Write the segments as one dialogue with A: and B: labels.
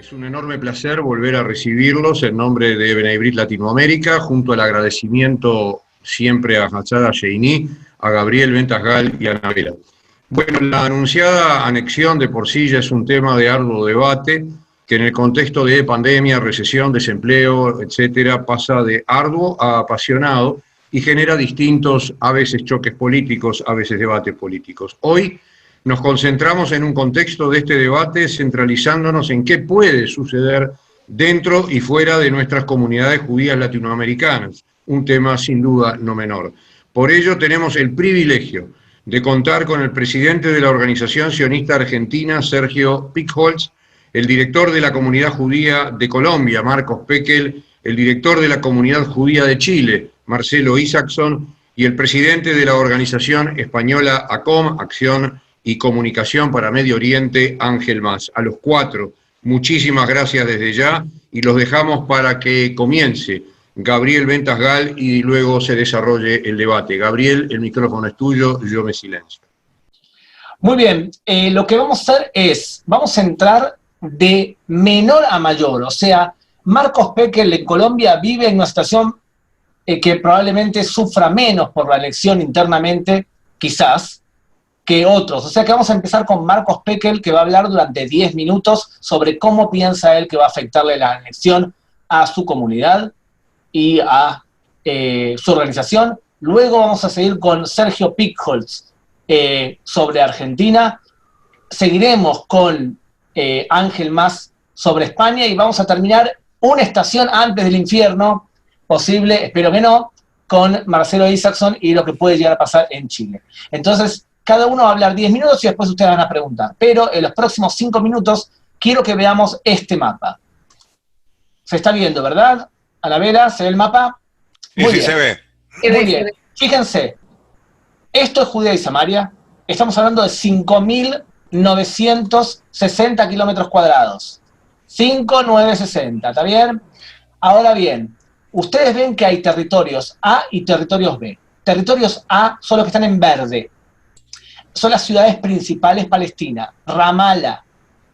A: Es un enorme placer volver a recibirlos en nombre de B'nai Brit Latinoamérica, junto al agradecimiento siempre a Hachada Sheini, a Gabriel Ventasgal y a Anabela. Bueno, la anunciada anexión de por sí ya es un tema de arduo debate, que en el contexto de pandemia, recesión, desempleo, etcétera, pasa de arduo a apasionado y genera distintos, a veces choques políticos, a veces debates políticos. Hoy nos concentramos en un contexto de este debate, centralizándonos en qué puede suceder dentro y fuera de nuestras comunidades judías latinoamericanas, un tema sin duda no menor. Por ello tenemos el privilegio de contar con el presidente de la Organización Sionista Argentina, Sergio Pickholz, el director de la Comunidad Judía de Colombia, Marcos Pekel, el director de la Comunidad Judía de Chile, Marcelo Isaacson, y el presidente de la Organización Española ACOM, Acción y Comunicación para Medio Oriente, Ángel Mas. A los cuatro, muchísimas gracias desde ya y los dejamos para que comience Gabriel Ventasgal y luego se desarrolle el debate. Gabriel, el micrófono es tuyo, yo me silencio.
B: Muy bien, lo que vamos a hacer es, vamos a entrar de menor a mayor, o sea, Marcos Pekel en Colombia vive en una situación que probablemente sufra menos por la elección internamente, quizás, que otros. O sea que vamos a empezar con Marcos Pekel, que va a hablar durante 10 minutos sobre cómo piensa él que va a afectarle la elección a su comunidad y a su organización. Luego vamos a seguir con Sergio Pickholz sobre Argentina. Seguiremos con Ángel Mas sobre España y vamos a terminar una estación antes del infierno, posible, espero que no, con Marcelo Isaacson y lo que puede llegar a pasar en Chile. Entonces, cada uno va a hablar 10 minutos y después ustedes van a preguntar. Pero en los próximos 5 minutos quiero que veamos este mapa. Se está viendo, ¿verdad? Anabela, ¿se ve el mapa?
C: Muy bien. Se ve.
B: Muy bien. Fíjense, esto es Judea y Samaria. Estamos hablando de 5.960 kilómetros cuadrados. 5.960, ¿está bien? Ahora bien, ustedes ven que hay territorios A y territorios B. Territorios A son los que están en verde. Son las ciudades principales palestinas: Ramallah,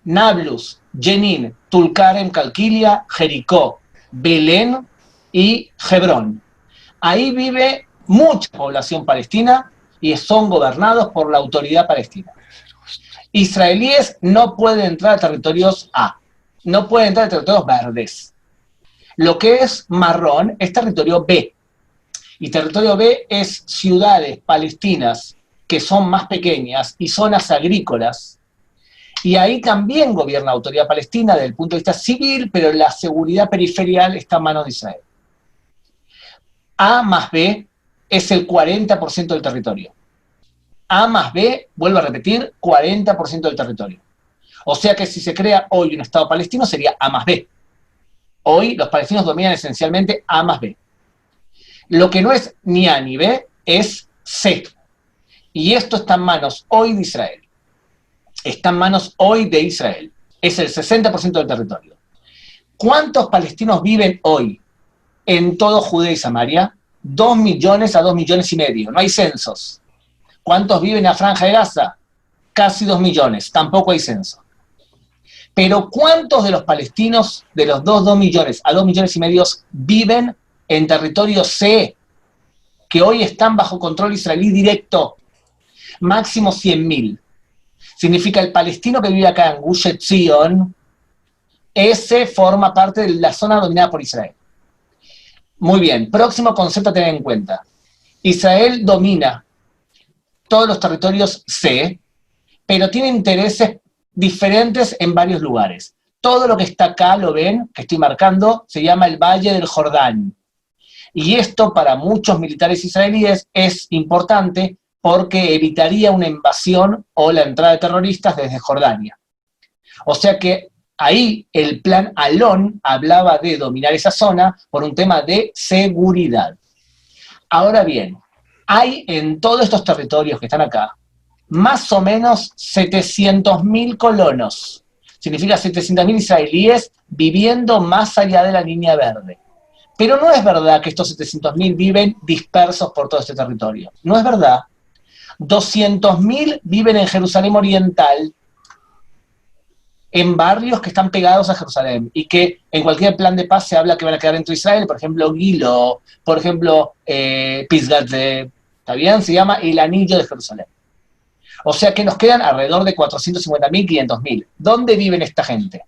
B: Nablus, Jenin, Tulkarem, Calquilia, Jericó, Belén y Hebrón. Ahí vive mucha población palestina y son gobernados por la autoridad palestina. Israelíes no pueden entrar a territorios A, no pueden entrar a territorios verdes. Lo que es marrón es territorio B. Y territorio B es ciudades palestinas que son más pequeñas y zonas agrícolas, y ahí también gobierna la autoridad palestina desde el punto de vista civil, pero la seguridad periferial está en manos de Israel. A más B es el 40% del territorio. A más B, vuelvo a repetir, 40% del territorio. O sea que si se crea hoy un Estado palestino sería A más B. Hoy los palestinos dominan esencialmente A más B. Lo que no es ni A ni B es C. Y esto está en manos hoy de Israel. Está en manos hoy de Israel. Es el 60% del territorio. ¿Cuántos palestinos viven hoy en todo Judea y Samaria? 2 millones a 2 millones y medio. No hay censos. ¿Cuántos viven en la Franja de Gaza? Casi 2 millones. Tampoco hay censo. Pero ¿cuántos de los palestinos, de los 2 millones a 2 millones y medio, viven en territorio C, que hoy están bajo control israelí directo? Máximo 100.000. Significa el palestino que vive acá en Gush Etzion, ese forma parte de la zona dominada por Israel. Muy bien, próximo concepto a tener en cuenta. Israel domina todos los territorios C, pero tiene intereses diferentes en varios lugares. Todo lo que está acá, lo ven, que estoy marcando, se llama el Valle del Jordán. Y esto para muchos militares israelíes es importante porque evitaría una invasión o la entrada de terroristas desde Jordania. O sea que ahí el plan Alon hablaba de dominar esa zona por un tema de seguridad. Ahora bien, hay en todos estos territorios que están acá más o menos 700.000 colonos. Significa 700.000 israelíes viviendo más allá de la línea verde. Pero no es verdad que estos 700.000 viven dispersos por todo este territorio. No es verdad. 200.000 viven en Jerusalén Oriental, en barrios que están pegados a Jerusalén y que en cualquier plan de paz se habla que van a quedar dentro de Israel, por ejemplo, Gilo, por ejemplo, Pisgat, ¿está bien? Se llama el Anillo de Jerusalén. O sea que nos quedan alrededor de 450.000, 500.000. ¿Dónde viven esta gente?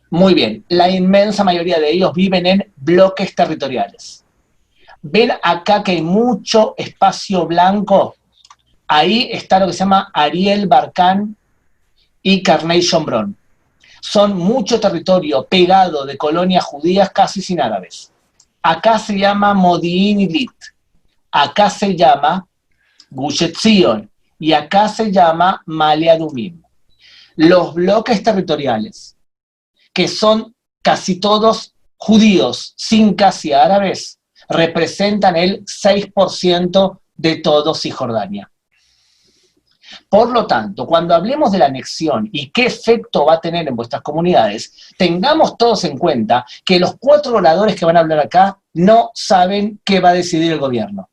B: Muy bien, la inmensa mayoría de ellos viven en bloques territoriales. ¿Ven acá que hay mucho espacio blanco? Ahí está lo que se llama Ariel Barkan y Carnation Bron. Son mucho territorio pegado de colonias judías casi sin árabes. Acá se llama Modi'in Ilit, acá se llama Gush Etzion y acá se llama Male Adumim. Los bloques territoriales, que son casi todos judíos sin casi árabes, representan el 6% de todo Cisjordania. Por lo tanto, cuando hablemos de la anexión y qué efecto va a tener en vuestras comunidades, tengamos todos en cuenta que los 4 oradores que van a hablar acá no saben qué va a decidir el gobierno.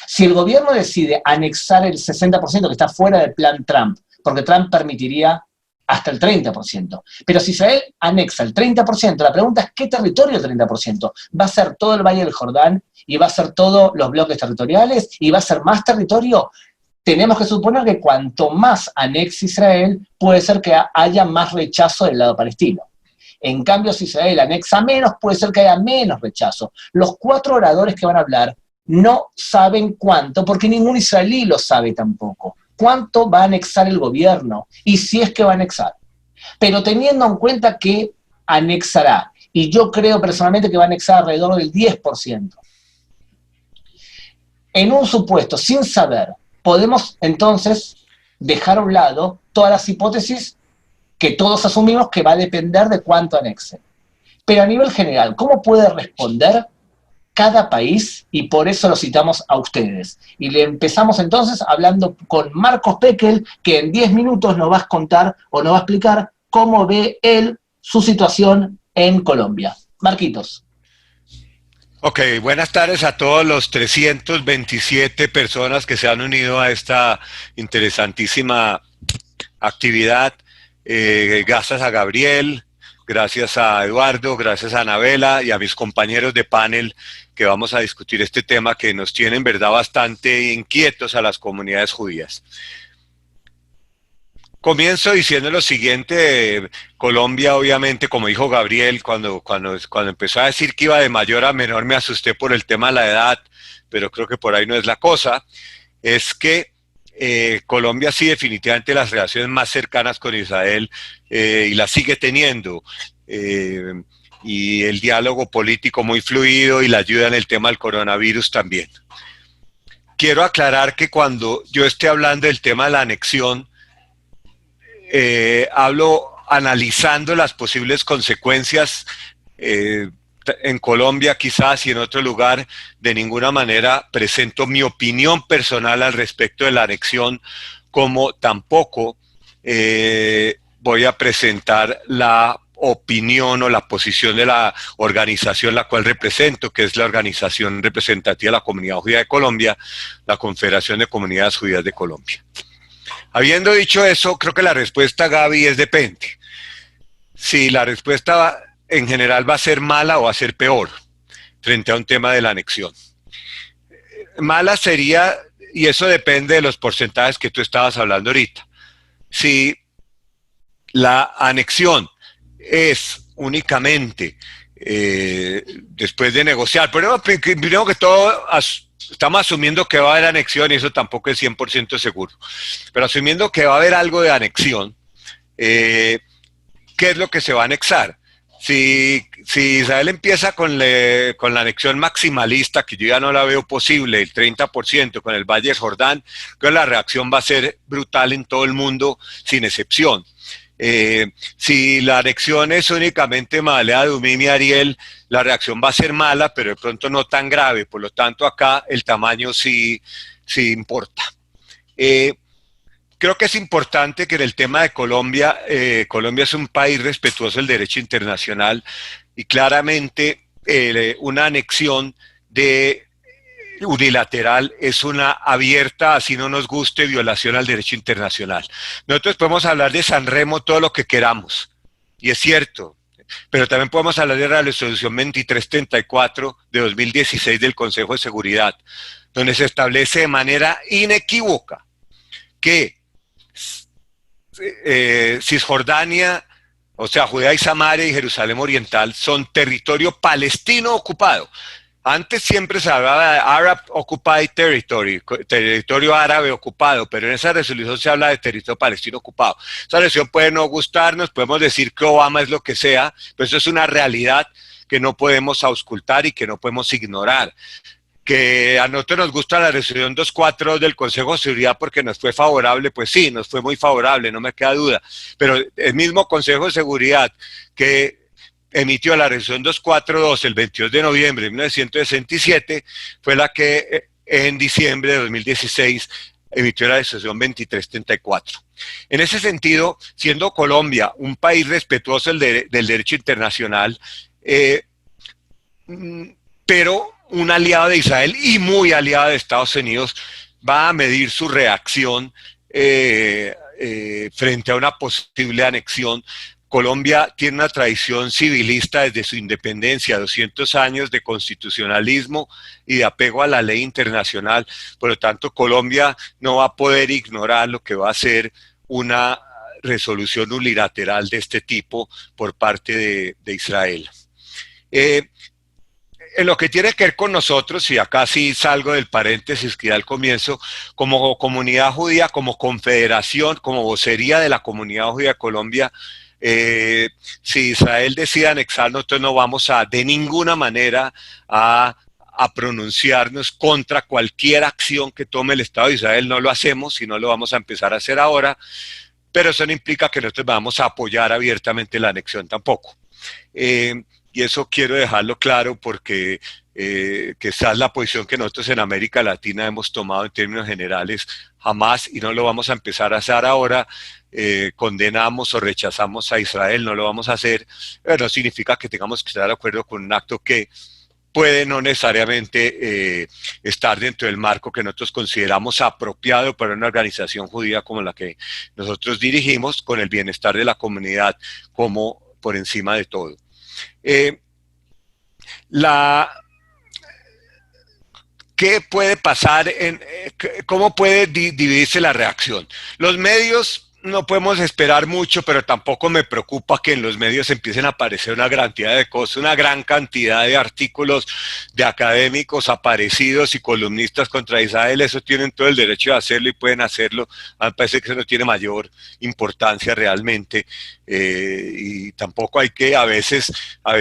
B: Si el gobierno decide anexar el 60% que está fuera del plan Trump, porque Trump permitiría hasta el 30%, pero si Israel anexa el 30%, la pregunta es ¿qué territorio el 30%? ¿Va a ser todo el Valle del Jordán y va a ser todos los bloques territoriales y va a ser más territorio? Tenemos que suponer que cuanto más anexe Israel, puede ser que haya más rechazo del lado palestino. En cambio, si Israel anexa menos, puede ser que haya menos rechazo. Los 4 oradores que van a hablar no saben cuánto, porque ningún israelí lo sabe tampoco. ¿Cuánto va a anexar el gobierno? Y si es que va a anexar. Pero teniendo en cuenta que anexará, y yo creo personalmente que va a anexar alrededor del 10%. En un supuesto, sin saber, podemos entonces dejar a un lado todas las hipótesis que todos asumimos que va a depender de cuánto anexe. Pero a nivel general, ¿cómo puede responder cada país? Y por eso lo citamos a ustedes. Y le empezamos entonces hablando con Marcos Pekel, que en 10 minutos nos va a contar o nos va a explicar cómo ve él su situación en Colombia. Marquitos.
C: Ok, buenas tardes a todos los 327 personas que se han unido a esta interesantísima actividad. Gracias a Gabriel, gracias a Eduardo, gracias a Anabela y a mis compañeros de panel que vamos a discutir este tema que nos tiene en verdad bastante inquietos a las comunidades judías. Comienzo diciendo lo siguiente, Colombia obviamente, como dijo Gabriel, cuando empezó a decir que iba de mayor a menor me asusté por el tema de la edad, pero creo que por ahí no es la cosa, es que Colombia sí definitivamente las relaciones más cercanas con Israel y las sigue teniendo, y el diálogo político muy fluido y la ayuda en el tema del coronavirus también. Quiero aclarar que cuando yo esté hablando del tema de la anexión, hablo analizando las posibles consecuencias en Colombia quizás y en otro lugar. De ninguna manera presento mi opinión personal al respecto de la anexión, como tampoco voy a presentar la opinión o la posición de la organización la cual represento, que es la organización representativa de la comunidad judía de Colombia, la Confederación de Comunidades Judías de Colombia. Habiendo dicho eso, creo que la respuesta, Gaby, es depende. Si la respuesta en general va a ser mala o va a ser peor frente a un tema de la anexión. Mala sería, y eso depende de los porcentajes que tú estabas hablando ahorita. Si la anexión es únicamente después de negociar, pero primero que todo estamos asumiendo que va a haber anexión y eso tampoco es 100% seguro, pero asumiendo que va a haber algo de anexión, ¿qué es lo que se va a anexar? Si Israel empieza con la anexión maximalista, que yo ya no la veo posible, el 30% con el Valle del Jordán, creo que la reacción va a ser brutal en todo el mundo, sin excepción. Si la anexión es únicamente Male Adumim y Ariel, la reacción va a ser mala, pero de pronto no tan grave. Por lo tanto, acá el tamaño sí importa. Creo que es importante que en el tema de Colombia, Colombia es un país respetuoso del derecho internacional y claramente una anexión de unilateral es una abierta, así no nos guste, violación al derecho internacional. Nosotros podemos hablar de San Remo todo lo que queramos, y es cierto, pero también podemos hablar de la resolución 2334 de 2016 del Consejo de Seguridad, donde se establece de manera inequívoca que Cisjordania, o sea, Judea y Samaria y Jerusalén Oriental, son territorio palestino ocupado. Antes siempre se hablaba de Arab Occupied Territory, territorio árabe ocupado, pero en esa resolución se habla de territorio palestino ocupado. Esa resolución puede no gustarnos, podemos decir que Obama es lo que sea, pero eso es una realidad que no podemos auscultar y que no podemos ignorar. Que a nosotros nos gusta la resolución 242 del Consejo de Seguridad porque nos fue favorable, pues sí, nos fue muy favorable, no me queda duda, pero el mismo Consejo de Seguridad que emitió la resolución 242 el 22 de noviembre de 1967 fue la que en diciembre de 2016 emitió la resolución 2334. En ese sentido, siendo Colombia un país respetuoso del derecho internacional, pero un aliado de Israel y muy aliado de Estados Unidos, va a medir su reacción frente a una posible anexión. Colombia tiene una tradición civilista desde su independencia, 200 años de constitucionalismo y de apego a la ley internacional. Por lo tanto, Colombia no va a poder ignorar lo que va a ser una resolución unilateral de este tipo por parte de Israel. En lo que tiene que ver con nosotros, y acá sí salgo del paréntesis que da al comienzo, como comunidad judía, como confederación, como vocería de la comunidad judía de Colombia, si Israel decide anexar, nosotros no vamos de ninguna manera a pronunciarnos contra cualquier acción que tome el Estado de Israel. No lo hacemos y no lo vamos a empezar a hacer ahora, pero eso no implica que nosotros vamos a apoyar abiertamente la anexión tampoco. Y eso quiero dejarlo claro porque que esa es la posición que nosotros en América Latina hemos tomado en términos generales. Jamás, y no lo vamos a empezar a hacer ahora, condenamos o rechazamos a Israel, no lo vamos a hacer, pero no significa que tengamos que estar de acuerdo con un acto que puede no necesariamente estar dentro del marco que nosotros consideramos apropiado para una organización judía como la que nosotros dirigimos, con el bienestar de la comunidad como por encima de todo. ¿Qué puede pasar? ¿Cómo puede dividirse la reacción? Los medios no podemos esperar mucho, pero tampoco me preocupa que en los medios empiecen a aparecer una gran cantidad de cosas, una gran cantidad de artículos de académicos aparecidos y columnistas contra Israel. Eso tienen todo el derecho de hacerlo y pueden hacerlo. A mí me parece que eso no tiene mayor importancia realmente. Y tampoco hay que, a veces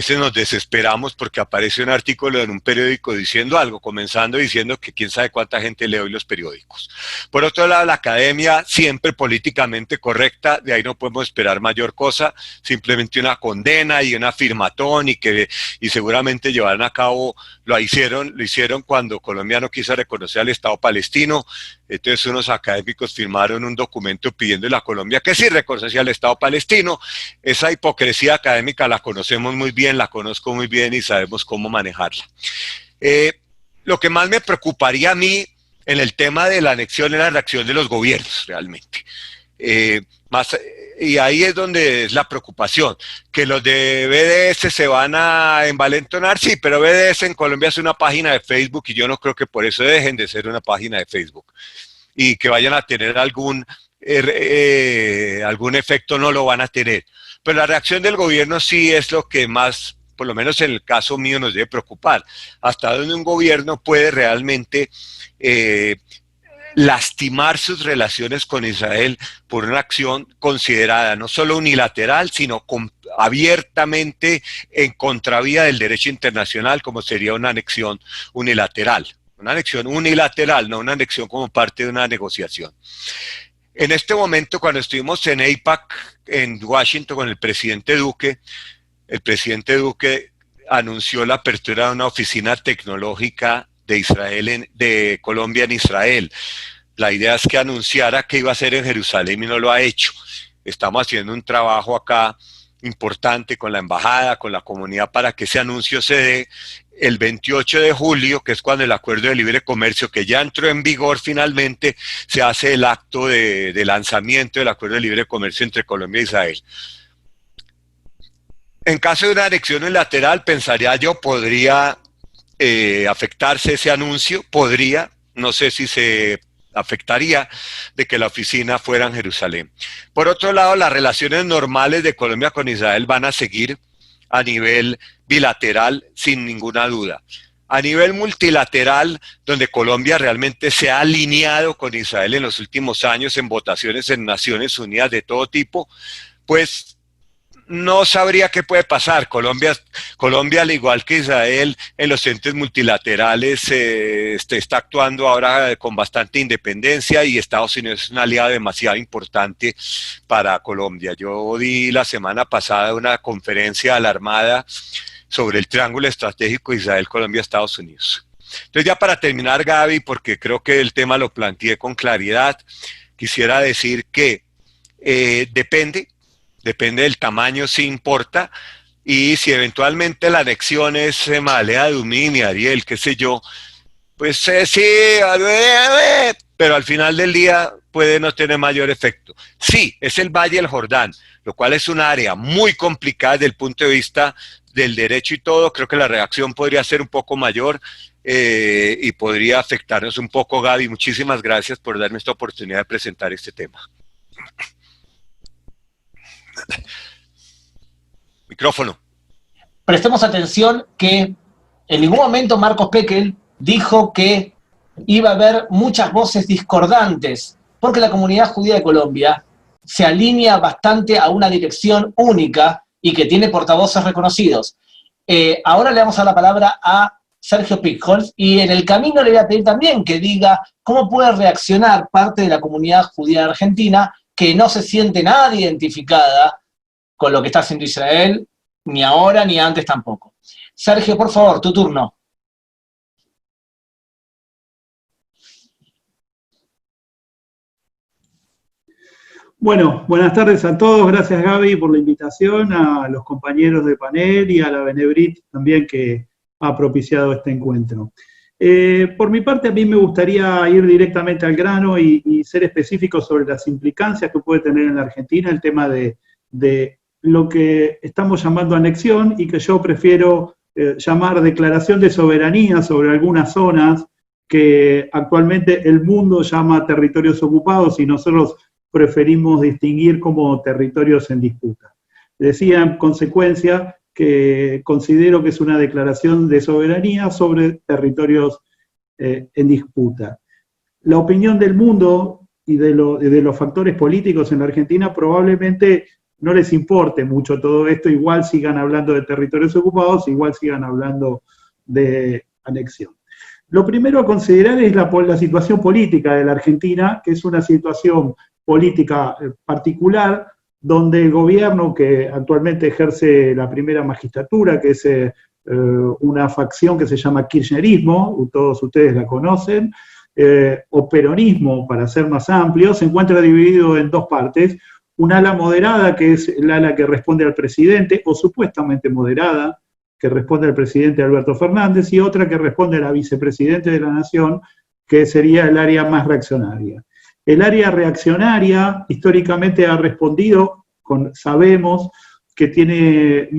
C: nos desesperamos porque aparece un artículo en un periódico diciendo algo, comenzando diciendo que quién sabe cuánta gente lee hoy los periódicos. Por otro lado, la academia siempre políticamente correcta, de ahí no podemos esperar mayor cosa, simplemente una condena y una afirmatón y seguramente llevarán a cabo, lo hicieron cuando Colombia no quiso reconocer al Estado palestino. Entonces unos académicos firmaron un documento pidiéndole a Colombia que sí reconociera al Estado palestino. Esa hipocresía académica la conocemos muy bien, la conozco muy bien y sabemos cómo manejarla. Lo que más me preocuparía a mí en el tema de la anexión es la reacción de los gobiernos realmente. Y ahí es donde es la preocupación, que los de BDS se van a envalentonar, sí, pero BDS en Colombia es una página de Facebook y yo no creo que por eso dejen de ser una página de Facebook y que vayan a tener algún efecto, no lo van a tener, pero la reacción del gobierno sí es lo que más, por lo menos en el caso mío, nos debe preocupar, hasta donde un gobierno puede realmente lastimar sus relaciones con Israel por una acción considerada no solo unilateral, sino abiertamente en contravía del derecho internacional, como sería una anexión unilateral. Una anexión unilateral, no una anexión como parte de una negociación. En este momento, cuando estuvimos en AIPAC, en Washington, con el presidente Duque anunció la apertura de una oficina tecnológica de Israel, de Colombia en Israel. La idea es que anunciara que iba a ser en Jerusalén y no lo ha hecho. Estamos haciendo un trabajo acá importante con la embajada, con la comunidad para que ese anuncio se dé el 28 de julio, que es cuando el acuerdo de libre comercio, que ya entró en vigor finalmente, se hace el acto de lanzamiento del acuerdo de libre comercio entre Colombia e Israel. En caso de una anexión unilateral, pensaría yo, podría afectarse ese anuncio, podría, no sé si se afectaría, de que la oficina fuera en Jerusalén. Por otro lado, las relaciones normales de Colombia con Israel van a seguir a nivel bilateral sin ninguna duda. A nivel multilateral, donde Colombia realmente se ha alineado con Israel en los últimos años en votaciones en Naciones Unidas de todo tipo, pues no sabría qué puede pasar. Colombia, al igual que Israel, en los entes multilaterales está actuando ahora con bastante independencia, y Estados Unidos es un aliado demasiado importante para Colombia. Yo di la semana pasada una conferencia a la Armada sobre el triángulo estratégico Israel, Colombia, Estados Unidos. Entonces, ya para terminar, Gaby, porque creo que el tema lo planteé con claridad, quisiera decir que depende del tamaño, sí importa, y si eventualmente la anexión es Malea, Dumini, Ariel, qué sé yo, pues sí, pero al final del día puede no tener mayor efecto. Sí, es el Valle del Jordán, lo cual es un área muy complicada desde el punto de vista del derecho y todo. Creo que la reacción podría ser un poco mayor y podría afectarnos un poco. Gaby, muchísimas gracias por darme esta oportunidad de presentar este tema. Micrófono.
B: Prestemos atención que en ningún momento Marcos Pekel dijo que iba a haber muchas voces discordantes, porque la comunidad judía de Colombia se alinea bastante a una dirección única y que tiene portavoces reconocidos. Ahora le vamos a dar la palabra a Sergio Pickholz, y en el camino le voy a pedir también que diga cómo puede reaccionar parte de la comunidad judía de Argentina que no se siente nada identificada con lo que está haciendo Israel, ni ahora ni antes tampoco. Sergio, por favor, tu turno.
D: Bueno, buenas tardes a todos. Gracias, Gaby, por la invitación, a los compañeros de panel y a la Benebrit también, que ha propiciado este encuentro. Por mi parte, a mí me gustaría ir directamente al grano y ser específico sobre las implicancias que puede tener en la Argentina el tema de lo que estamos llamando anexión, y que yo prefiero llamar declaración de soberanía sobre algunas zonas que actualmente el mundo llama territorios ocupados y nosotros preferimos distinguir como territorios en disputa. Decía en consecuencia que considero que es una declaración de soberanía sobre territorios en disputa. La opinión del mundo y de los factores políticos en la Argentina probablemente no les importe mucho todo esto, igual sigan hablando de territorios ocupados, igual sigan hablando de anexión. Lo primero a considerar es la situación política de la Argentina, que es una situación política particular, donde el gobierno que actualmente ejerce la primera magistratura, que es una facción que se llama kirchnerismo, todos ustedes la conocen, o peronismo, para ser más amplio, se encuentra dividido en dos partes: un ala moderada, que es el ala que responde al presidente, o supuestamente moderada, que responde al presidente Alberto Fernández, y otra que responde a la vicepresidente de la Nación, que sería el área más reaccionaria. El área reaccionaria históricamente ha respondido, sabemos que tiene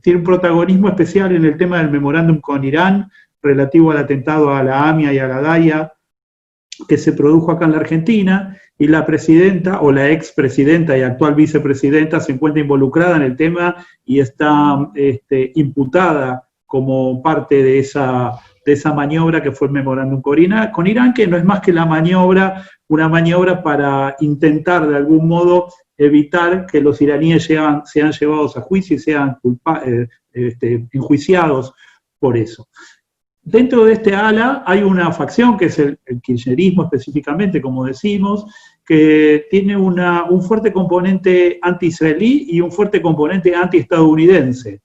D: tiene un protagonismo especial en el tema del memorándum con Irán, relativo al atentado a la AMIA y a la DAIA, que se produjo acá en la Argentina, y la presidenta, o la expresidenta y actual vicepresidenta, se encuentra involucrada en el tema y está imputada como parte de esa maniobra que fue el memorándum con Irán, que no es más que una maniobra para intentar de algún modo evitar que los iraníes sean llevados a juicio y sean enjuiciados por eso. Dentro de este ala hay una facción, que es el kirchnerismo específicamente, como decimos, que tiene un fuerte componente anti-israelí y un fuerte componente anti-estadounidense.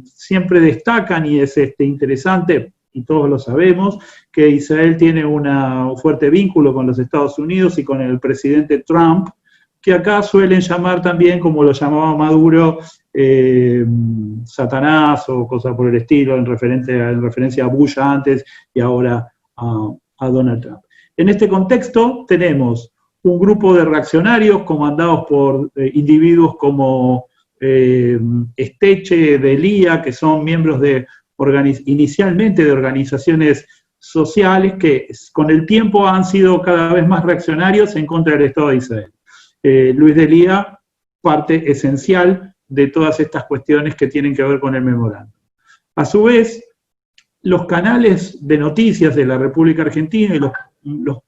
D: Siempre destacan, y es interesante, y todos lo sabemos, que Israel tiene un fuerte vínculo con los Estados Unidos y con el presidente Trump, que acá suelen llamar también, como lo llamaba Maduro, Satanás o cosas por el estilo, en referencia a Bush antes y ahora a Donald Trump. En este contexto tenemos un grupo de reaccionarios comandados por individuos como Esteche, Delia, que son miembros inicialmente de organizaciones sociales que con el tiempo han sido cada vez más reaccionarios en contra del Estado de Israel. Luis Delia, parte esencial de todas estas cuestiones que tienen que ver con el memorándum. A su vez, los canales de noticias de la República Argentina y los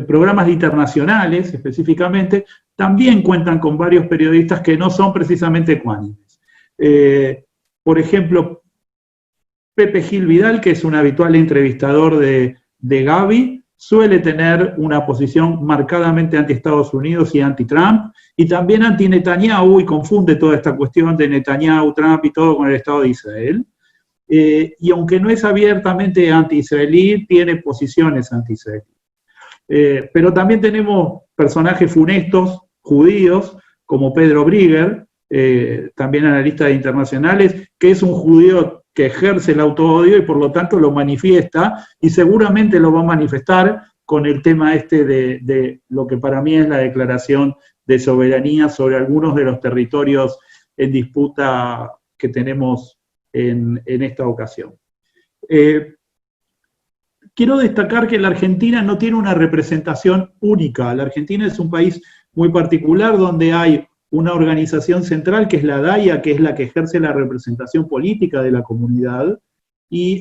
D: programas internacionales, específicamente, también cuentan con varios periodistas que no son precisamente ecuánimes. Por ejemplo, Pepe Gil Vidal, que es un habitual entrevistador de Gaby, suele tener una posición marcadamente anti-Estados Unidos y anti-Trump, y también anti-Netanyahu, y confunde toda esta cuestión de Netanyahu, Trump y todo con el Estado de Israel. Y aunque no es abiertamente anti-israelí, tiene posiciones anti-israelí. Pero también tenemos personajes funestos, judíos, como Pedro Brigger, también analista de internacionales, que es un judío que ejerce el autoodio y por lo tanto lo manifiesta, y seguramente lo va a manifestar con el tema de lo que para mí es la declaración de soberanía sobre algunos de los territorios en disputa que tenemos en esta ocasión. Quiero destacar que la Argentina no tiene una representación única. La Argentina es un país muy particular donde hay una organización central que es la DAIA, que es la que ejerce la representación política de la comunidad, y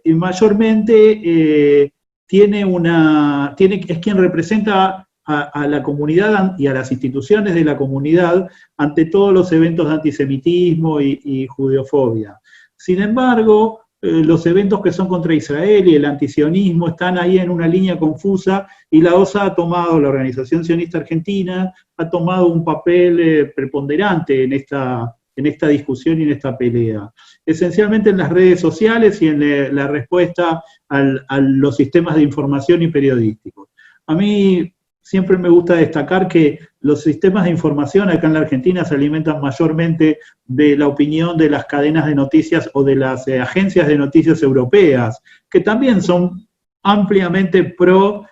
D: mayormente es quien representa a la comunidad y a las instituciones de la comunidad ante todos los eventos de antisemitismo y judeofobia. Sin embargo, los eventos que son contra Israel y el antisionismo están ahí en una línea confusa, y la OSA ha tomado, la Organización Sionista Argentina, ha tomado un papel preponderante en esta discusión y en esta pelea. Esencialmente en las redes sociales y en la respuesta a los sistemas de información y periodísticos. A mí siempre me gusta destacar que los sistemas de información acá en la Argentina se alimentan mayormente de la opinión de las cadenas de noticias o de las agencias de noticias europeas, que también son ampliamente pro,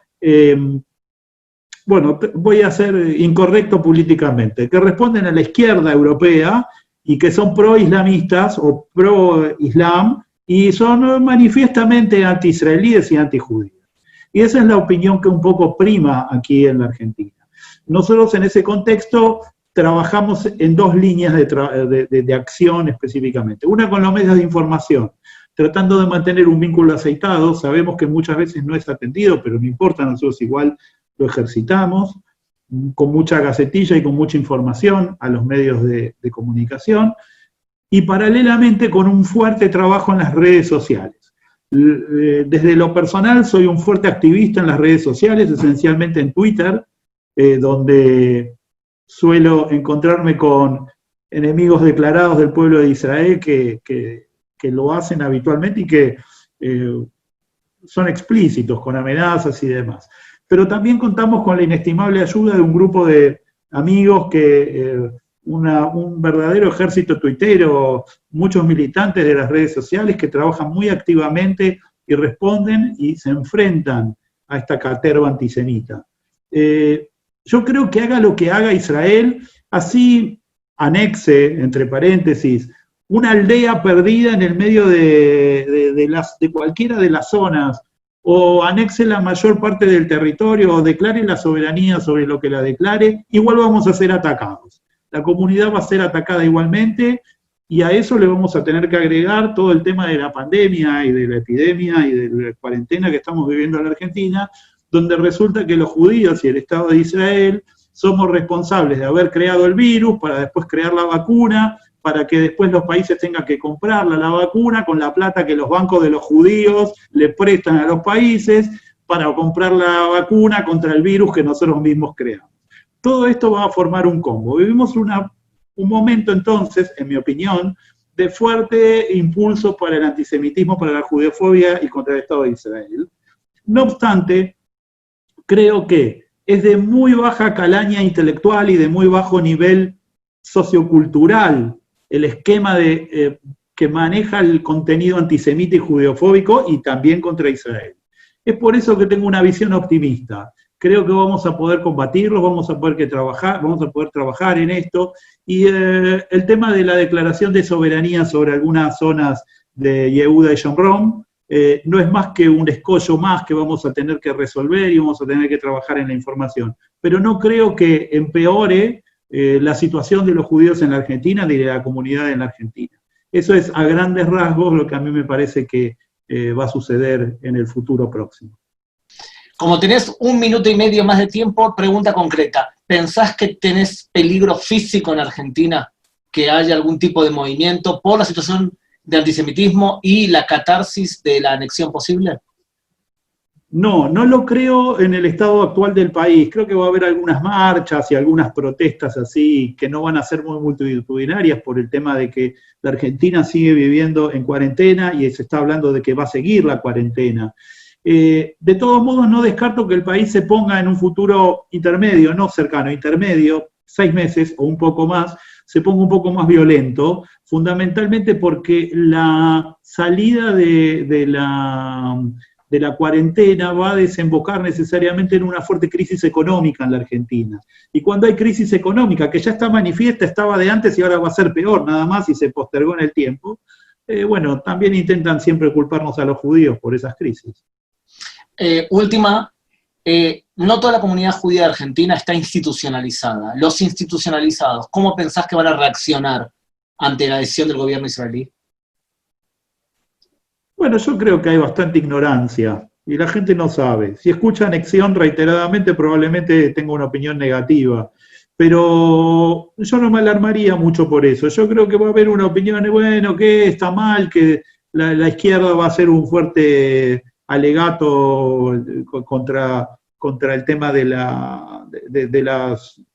D: bueno, voy a ser incorrecto políticamente, que responden a la izquierda europea y que son pro-islamistas o pro-islam y son manifiestamente anti-israelíes y anti-judíos. Y esa es la opinión que un poco prima aquí en la Argentina. Nosotros en ese contexto trabajamos en dos líneas de acción específicamente. Una con los medios de información, tratando de mantener un vínculo aceitado. Sabemos que muchas veces no es atendido, pero no importa, nosotros igual lo ejercitamos, con mucha gacetilla y con mucha información a los medios de comunicación, y paralelamente con un fuerte trabajo en las redes sociales. Desde lo personal soy un fuerte activista en las redes sociales, esencialmente en Twitter, donde suelo encontrarme con enemigos declarados del pueblo de Israel que lo hacen habitualmente y que son explícitos, con amenazas y demás. Pero también contamos con la inestimable ayuda de un grupo de amigos un verdadero ejército tuitero, muchos militantes de las redes sociales que trabajan muy activamente y responden y se enfrentan a esta caterva antisemita. Yo creo que haga lo que haga Israel, así anexe, entre paréntesis, una aldea perdida en el medio de cualquiera de las zonas, o anexe la mayor parte del territorio, o declare la soberanía sobre lo que la declare, igual vamos a ser atacados. La comunidad va a ser atacada igualmente, y a eso le vamos a tener que agregar todo el tema de la pandemia y de la epidemia y de la cuarentena que estamos viviendo en la Argentina, donde resulta que los judíos y el Estado de Israel somos responsables de haber creado el virus para después crear la vacuna, para que después los países tengan que comprarla la vacuna con la plata que los bancos de los judíos le prestan a los países para comprar la vacuna contra el virus que nosotros mismos creamos. Todo esto va a formar un combo. Vivimos un momento entonces, en mi opinión, de fuerte impulso para el antisemitismo, para la judeofobia y contra el Estado de Israel. No obstante, creo que es de muy baja calaña intelectual y de muy bajo nivel sociocultural el esquema que maneja el contenido antisemita y judeofóbico y también contra Israel. Es por eso que tengo una visión optimista. Creo que vamos a poder combatirlos, vamos a poder trabajar en esto, y el tema de la declaración de soberanía sobre algunas zonas de Yehuda y Shomron no es más que un escollo más que vamos a tener que resolver y vamos a tener que trabajar en la información. Pero no creo que empeore la situación de los judíos en la Argentina ni de la comunidad en la Argentina. Eso es a grandes rasgos lo que a mí me parece que va a suceder en el futuro próximo.
B: Como tenés 1 minuto y medio más de tiempo, pregunta concreta. ¿Pensás que tenés peligro físico en Argentina? ¿Que haya algún tipo de movimiento por la situación de antisemitismo y la catarsis de la anexión posible?
D: No, no lo creo en el estado actual del país. Creo que va a haber algunas marchas y algunas protestas así que no van a ser muy multitudinarias por el tema de que la Argentina sigue viviendo en cuarentena y se está hablando de que va a seguir la cuarentena. De todos modos, no descarto que el país se ponga en un futuro intermedio, no cercano, intermedio, 6 meses o un poco más, se ponga un poco más violento, fundamentalmente porque la salida de la cuarentena va a desembocar necesariamente en una fuerte crisis económica en la Argentina. Y cuando hay crisis económica, que ya está manifiesta, estaba de antes y ahora va a ser peor, nada más, y se postergó en el tiempo, bueno, también intentan siempre culparnos a los judíos por esas crisis.
B: Última, no toda la comunidad judía de Argentina está institucionalizada. Los institucionalizados, ¿cómo pensás que van a reaccionar ante la decisión del gobierno israelí?
D: Bueno, yo creo que hay bastante ignorancia y la gente no sabe. Si escucha anexión reiteradamente, probablemente tenga una opinión negativa. Pero yo no me alarmaría mucho por eso. Yo creo que va a haber una opinión, bueno, que está mal, que la izquierda va a hacer un fuerte alegato contra el tema de la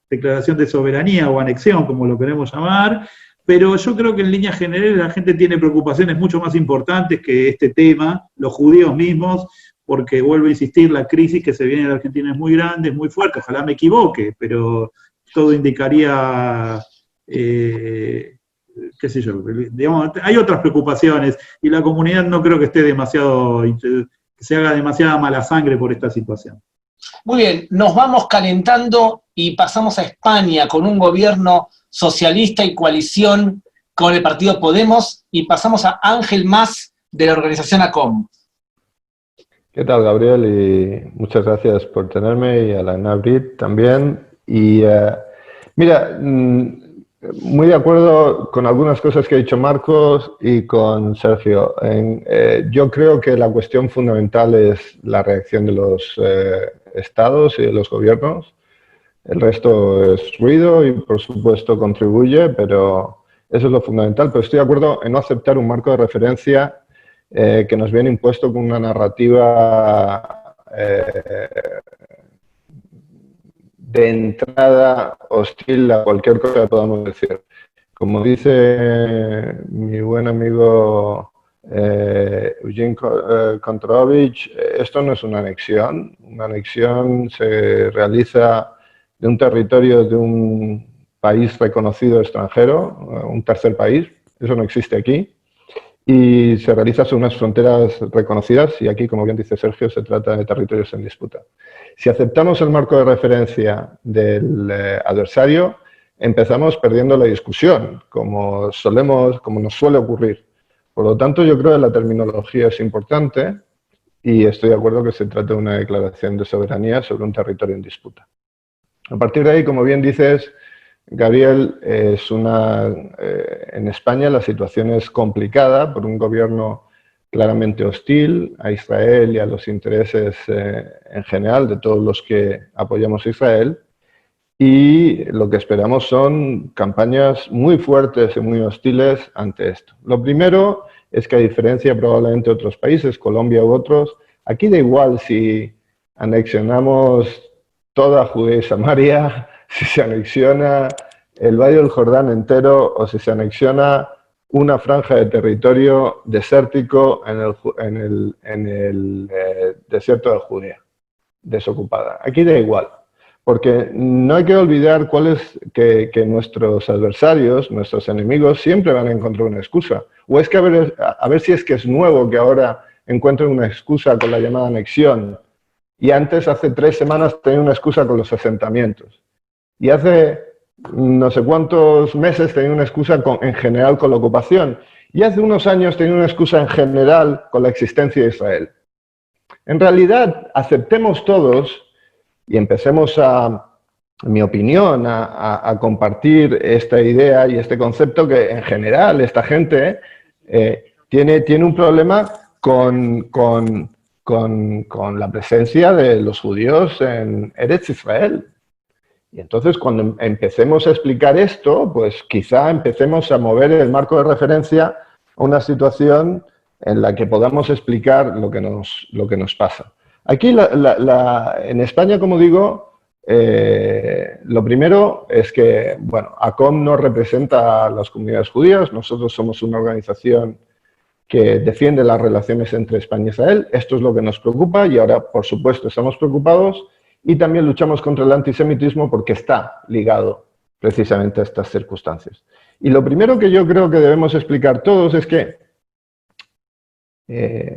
D: declaración de soberanía o anexión, como lo queremos llamar, pero yo creo que en líneas generales la gente tiene preocupaciones mucho más importantes que este tema, los judíos mismos, porque vuelvo a insistir, la crisis que se viene en la Argentina es muy grande, es muy fuerte, ojalá me equivoque, pero todo indicaría, qué sé yo, digamos, hay otras preocupaciones y la comunidad no creo que esté que se haga demasiada mala sangre por esta situación.
B: Muy bien, nos vamos calentando y pasamos a España con un gobierno socialista y coalición con el partido Podemos, y pasamos a Ángel Mas de la organización ACOM.
E: ¿Qué tal, Gabriel? Y muchas gracias por tenerme, y a la Nabrit también. Y mira, muy de acuerdo con algunas cosas que ha dicho Marcos y con Sergio. Yo creo que la cuestión fundamental es la reacción de los estados y de los gobiernos. El resto es ruido y, por supuesto, contribuye, pero eso es lo fundamental. Pero estoy de acuerdo en no aceptar un marco de referencia que nos viene impuesto con una narrativa de entrada hostil a cualquier cosa que podamos decir. Como dice mi buen amigo Eugene Kontorovich, esto no es una anexión. Una anexión se realiza de un territorio de un país reconocido extranjero, un tercer país, eso no existe aquí, y se realiza sobre unas fronteras reconocidas, y aquí, como bien dice Sergio, se trata de territorios en disputa. Si aceptamos el marco de referencia del adversario, empezamos perdiendo la discusión, como nos suele ocurrir. Por lo tanto, yo creo que la terminología es importante y estoy de acuerdo que se trata de una declaración de soberanía sobre un territorio en disputa. A partir de ahí, como bien dices, Gabriel, en España la situación es complicada por un gobierno claramente hostil a Israel y a los intereses en general de todos los que apoyamos a Israel, y lo que esperamos son campañas muy fuertes y muy hostiles ante esto. Lo primero es que, a diferencia probablemente de otros países, Colombia u otros, aquí da igual si anexionamos toda Judea y Samaria, si se anexiona el Valle del Jordán entero o si se anexiona una franja de territorio desértico en el desierto de Judea, desocupada. Aquí da igual. porque no hay que olvidar que nuestros adversarios, nuestros enemigos, siempre van a encontrar una excusa. O es que a ver si es que es nuevo que ahora encuentren una excusa con la llamada anexión. Y antes, hace 3 semanas, tenían una excusa con los asentamientos. Y hace no sé cuántos meses tenían una excusa en general con la ocupación. Y hace unos años tenían una excusa en general con la existencia de Israel. En realidad, aceptemos todos y empecemos en mi opinión, a compartir esta idea y este concepto que en general esta gente tiene un problema con la presencia de los judíos en Eretz Israel. Y entonces cuando empecemos a explicar esto, pues quizá empecemos a mover el marco de referencia a una situación en la que podamos explicar lo que nos pasa. Aquí en España, como digo, lo primero es que, bueno, ACOM no representa a las comunidades judías, nosotros somos una organización que defiende las relaciones entre España e Israel, esto es lo que nos preocupa y ahora, por supuesto, estamos preocupados y también luchamos contra el antisemitismo porque está ligado precisamente a estas circunstancias. Y lo primero que yo creo que debemos explicar todos es que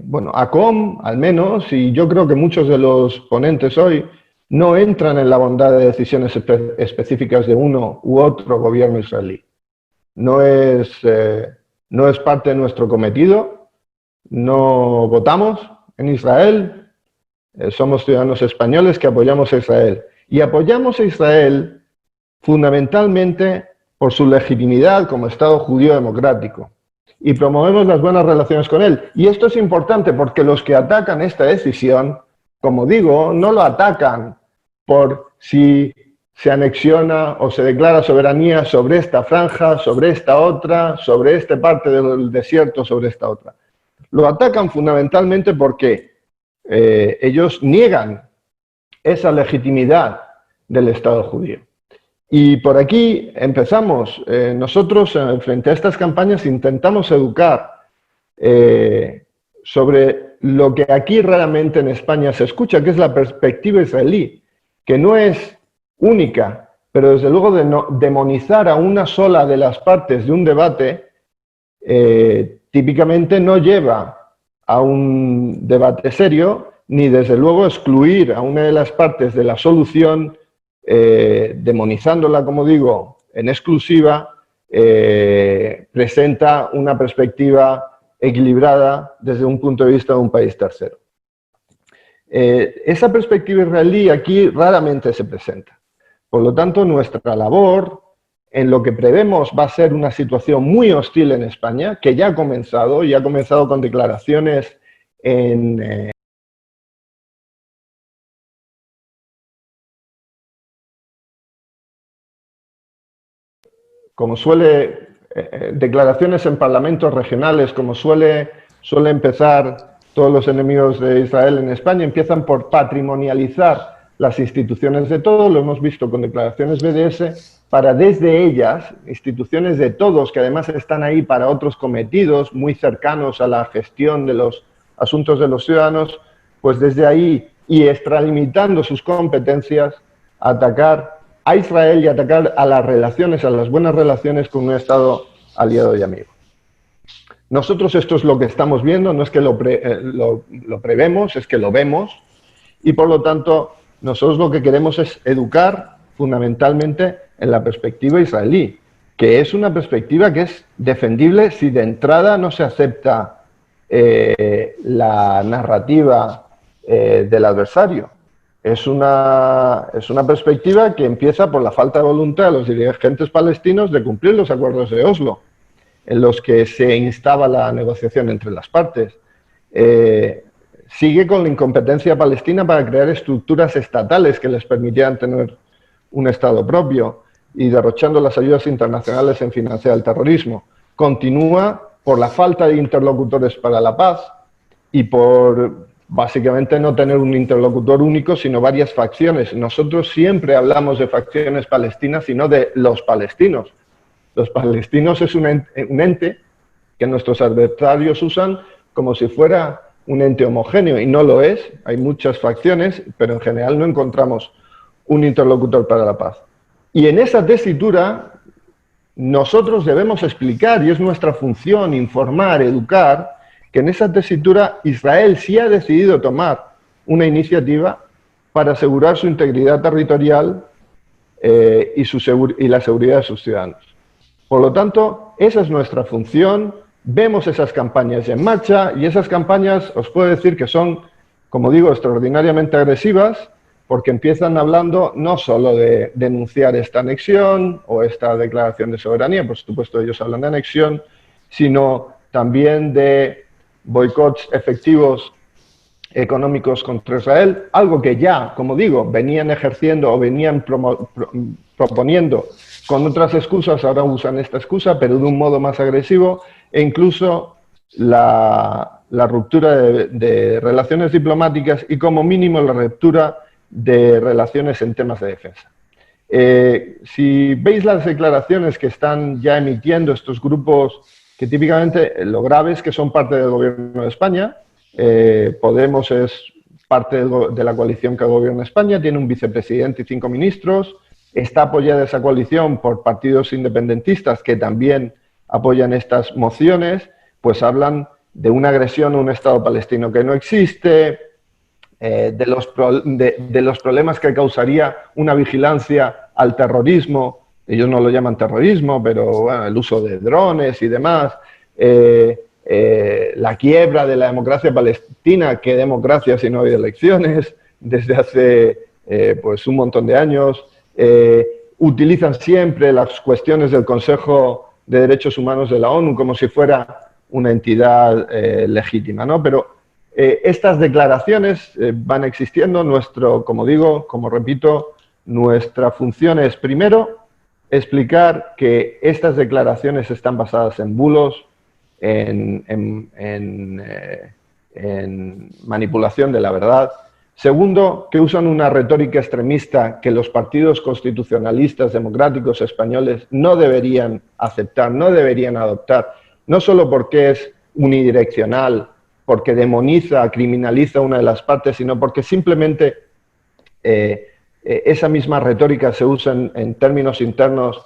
E: bueno, ACOM, al menos, y yo creo que muchos de los ponentes hoy, no entran en la bondad de decisiones específicas de uno u otro gobierno israelí. No es parte de nuestro cometido, no votamos en Israel, somos ciudadanos españoles que apoyamos a Israel. Y apoyamos a Israel fundamentalmente por su legitimidad como Estado judío democrático. Y promovemos las buenas relaciones con él. Y esto es importante porque los que atacan esta decisión, como digo, no lo atacan por si se anexiona o se declara soberanía sobre esta franja, sobre esta otra, sobre esta parte del desierto, sobre esta otra. Lo atacan fundamentalmente porque ellos niegan esa legitimidad del Estado judío. Y por aquí empezamos. Nosotros, frente a estas campañas, intentamos educar sobre lo que aquí raramente en España se escucha, que es la perspectiva israelí, que no es única, pero desde luego de no demonizar a una sola de las partes de un debate, típicamente no lleva a un debate serio, ni desde luego excluir a una de las partes de la solución, demonizándola, como digo, en exclusiva, presenta una perspectiva equilibrada desde un punto de vista de un país tercero. Esa perspectiva israelí aquí raramente se presenta. Por lo tanto, nuestra labor, en lo que prevemos va a ser una situación muy hostil en España, que ya ha comenzado, y ha comenzado con declaraciones en como declaraciones en parlamentos regionales, como suele empezar todos los enemigos de Israel en España, empiezan por patrimonializar las instituciones de todos, lo hemos visto con declaraciones BDS, para desde ellas, instituciones de todos, que además están ahí para otros cometidos, muy cercanos a la gestión de los asuntos de los ciudadanos, pues desde ahí, y extralimitando sus competencias, atacar a Israel y atacar a las relaciones, a las buenas relaciones con un Estado aliado y amigo. Nosotros esto es lo que estamos viendo, no es que lo prevemos, es que lo vemos, y por lo tanto nosotros lo que queremos es educar fundamentalmente en la perspectiva israelí, que es una perspectiva que es defendible si de entrada no se acepta la narrativa del adversario. Es una perspectiva que empieza por la falta de voluntad de los dirigentes palestinos de cumplir los acuerdos de Oslo, en los que se instaba la negociación entre las partes. Sigue con la incompetencia palestina para crear estructuras estatales que les permitieran tener un Estado propio y derrochando las ayudas internacionales en financiar el terrorismo. Continúa por la falta de interlocutores para la paz y por básicamente no tener un interlocutor único, sino varias facciones. Nosotros siempre hablamos de facciones palestinas y no de los palestinos. Los palestinos es un ente que nuestros adversarios usan como si fuera un ente homogéneo, y no lo es. Hay muchas facciones, pero en general no encontramos un interlocutor para la paz. Y en esa tesitura nosotros debemos explicar, y es nuestra función informar, educar, que en esa tesitura Israel sí ha decidido tomar una iniciativa para asegurar su integridad territorial y la seguridad de sus ciudadanos. Por lo tanto, esa es nuestra función. Vemos esas campañas en marcha y esas campañas os puedo decir que son, como digo, extraordinariamente agresivas, porque empiezan hablando no solo de denunciar esta anexión o esta declaración de soberanía, por supuesto ellos hablan de anexión, sino también de boicots efectivos económicos contra Israel, algo que ya, como digo, venían ejerciendo o venían proponiendo con otras excusas, ahora usan esta excusa, pero de un modo más agresivo, e incluso la ruptura de relaciones diplomáticas y como mínimo la ruptura de relaciones en temas de defensa. Si veis las declaraciones que están ya emitiendo estos grupos, que típicamente lo grave es que son parte del gobierno de España, Podemos es parte de la coalición que gobierna España, tiene un vicepresidente y 5 ministros, está apoyada esa coalición por partidos independentistas que también apoyan estas mociones, pues hablan de una agresión a un Estado palestino que no existe, de los problemas que causaría una vigilancia al terrorismo, ellos no lo llaman terrorismo, pero bueno, el uso de drones y demás, la quiebra de la democracia palestina, ¿qué democracia si no hay elecciones? Desde hace pues un montón de años, utilizan siempre las cuestiones del Consejo de Derechos Humanos de la ONU como si fuera una entidad legítima, ¿no? Pero estas declaraciones van existiendo. Como digo, como repito, nuestra función es primero explicar que estas declaraciones están basadas en bulos, en manipulación de la verdad. Segundo, que usan una retórica extremista que los partidos constitucionalistas democráticos españoles no deberían aceptar, no deberían adoptar, no solo porque es unidireccional, porque demoniza, criminaliza una de las partes, sino porque simplemente esa misma retórica se usa en términos internos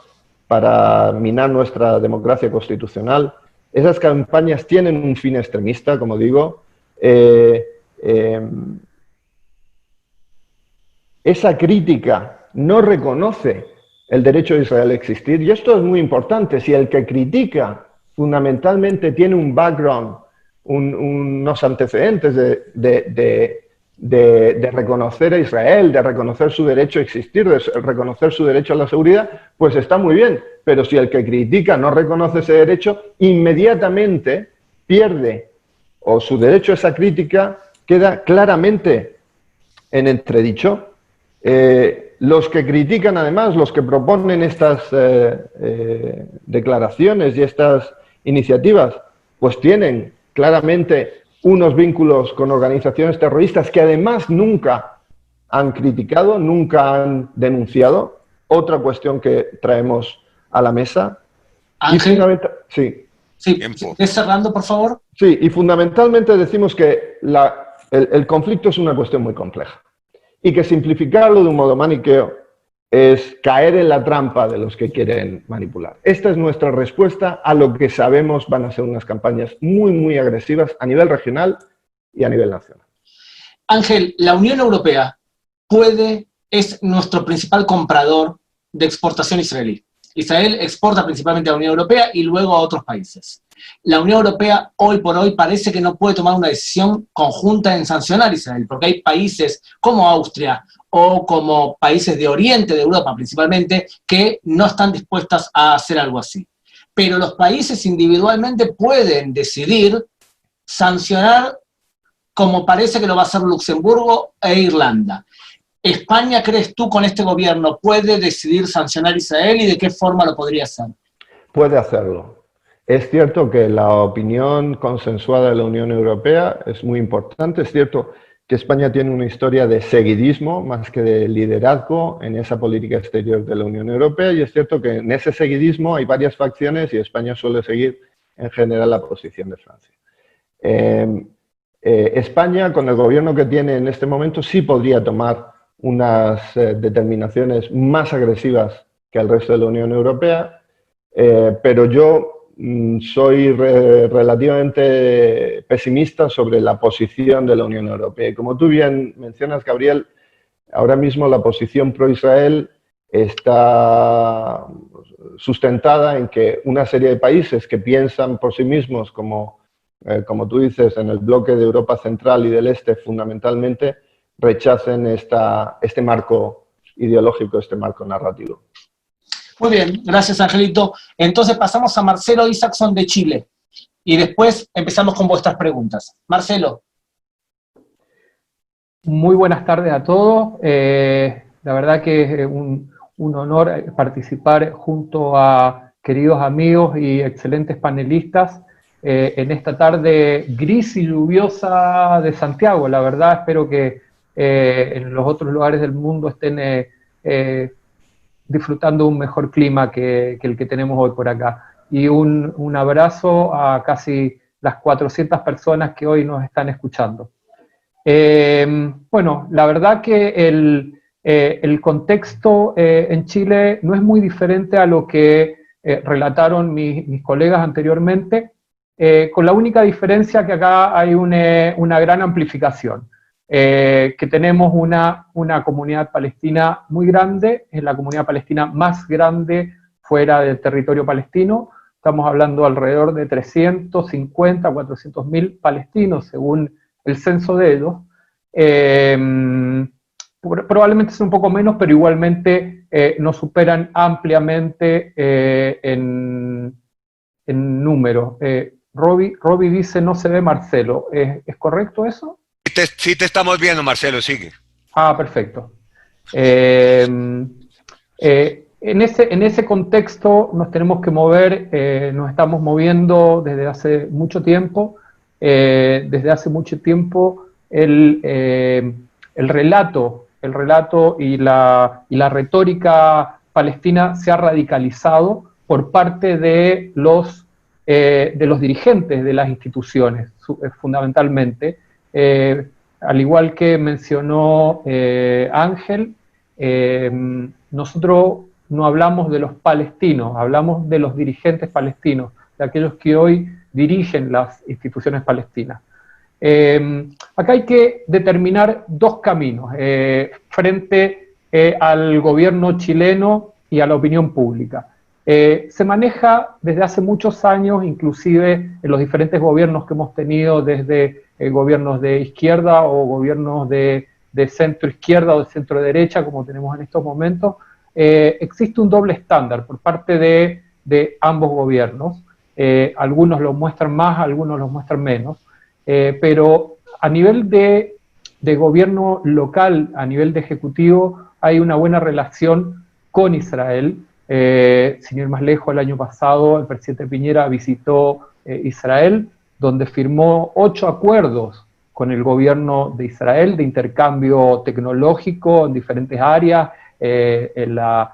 E: para minar nuestra democracia constitucional. Esas campañas tienen un fin extremista, como digo. Esa crítica no reconoce el derecho de Israel a existir, y esto es muy importante. Si el que critica fundamentalmente tiene un background, unos antecedentes de reconocer a Israel, de reconocer su derecho a existir, de reconocer su derecho a la seguridad, pues está muy bien. Pero si el que critica no reconoce ese derecho, inmediatamente pierde, o su derecho a esa crítica queda claramente en entredicho. Los que critican, además, los que proponen estas declaraciones y estas iniciativas, pues tienen claramente unos vínculos con organizaciones terroristas que además nunca han criticado, nunca han denunciado. Otra cuestión que traemos a la mesa.
B: Ángel,
E: sí.
B: ¿Estás cerrando, por favor?
E: Sí, y fundamentalmente decimos que el conflicto es una cuestión muy compleja y que simplificarlo de un modo maniqueo es caer en la trampa de los que quieren manipular. Esta es nuestra respuesta a lo que sabemos van a ser unas campañas muy, muy agresivas a nivel regional y a nivel nacional.
B: Ángel, la Unión Europea es nuestro principal comprador de exportación israelí. Israel exporta principalmente a la Unión Europea y luego a otros países. La Unión Europea hoy por hoy parece que no puede tomar una decisión conjunta en sancionar a Israel, porque hay países como Austria o como países de Oriente, de Europa principalmente, que no están dispuestas a hacer algo así. Pero los países individualmente pueden decidir sancionar, como parece que lo va a hacer Luxemburgo e Irlanda. ¿España, crees tú, con este gobierno, puede decidir sancionar a Israel y de qué forma lo podría hacer?
E: Puede hacerlo. Es cierto que la opinión consensuada de la Unión Europea es muy importante. Es cierto que España tiene una historia de seguidismo más que de liderazgo en esa política exterior de la Unión Europea, y es cierto que en ese seguidismo hay varias facciones y España suele seguir en general la posición de Francia. España, con el gobierno que tiene en este momento, sí podría tomar unas determinaciones más agresivas que el resto de la Unión Europea, pero yo soy relativamente pesimista sobre la posición de la Unión Europea. Y como tú bien mencionas, Gabriel, ahora mismo la posición pro-Israel está sustentada en que una serie de países que piensan por sí mismos como tú dices, en el bloque de Europa Central y del Este, fundamentalmente, rechacen este marco ideológico, este marco narrativo.
B: Muy bien, gracias Angelito. Entonces pasamos a Marcelo Isaacson de Chile y después empezamos con vuestras preguntas. Marcelo.
F: Muy buenas tardes a todos. La verdad que es un honor participar junto a queridos amigos y excelentes panelistas en esta tarde gris y lluviosa de Santiago. La verdad espero que en los otros lugares del mundo estén disfrutando un mejor clima que el que tenemos hoy por acá. Y un abrazo a casi las 400 personas que hoy nos están escuchando. Bueno, la verdad que el contexto en Chile no es muy diferente a lo que relataron mis colegas anteriormente, con la única diferencia que acá hay una gran amplificación. Que tenemos una comunidad palestina muy grande, es la comunidad palestina más grande fuera del territorio palestino. Estamos hablando alrededor de 350, 400 mil palestinos, según el censo de ellos. Probablemente es un poco menos, pero igualmente nos superan ampliamente en número. Robbie dice, no se ve Marcelo. ¿Es correcto eso?
C: Sí te estamos viendo, Marcelo, sigue.
F: Ah, perfecto. En ese contexto nos tenemos que mover, nos estamos moviendo desde hace mucho tiempo. Desde hace mucho tiempo el relato y la retórica palestina se ha radicalizado por parte de los dirigentes de las instituciones, fundamentalmente. Al igual que mencionó Ángel, nosotros no hablamos de los palestinos, hablamos de los dirigentes palestinos, de aquellos que hoy dirigen las instituciones palestinas. Acá hay que determinar dos caminos frente al gobierno chileno y a la opinión pública. Se maneja desde hace muchos años, inclusive en los diferentes gobiernos que hemos tenido, desde gobiernos de izquierda o gobiernos de centro izquierda o de centro derecha, como tenemos en estos momentos, existe un doble estándar por parte de ambos gobiernos. Algunos lo muestran más, algunos lo muestran menos, pero a nivel de gobierno local, a nivel de ejecutivo, hay una buena relación con Israel. Sin ir más lejos, el año pasado el presidente Piñera visitó Israel, donde firmó 8 acuerdos con el gobierno de Israel de intercambio tecnológico en diferentes áreas, en las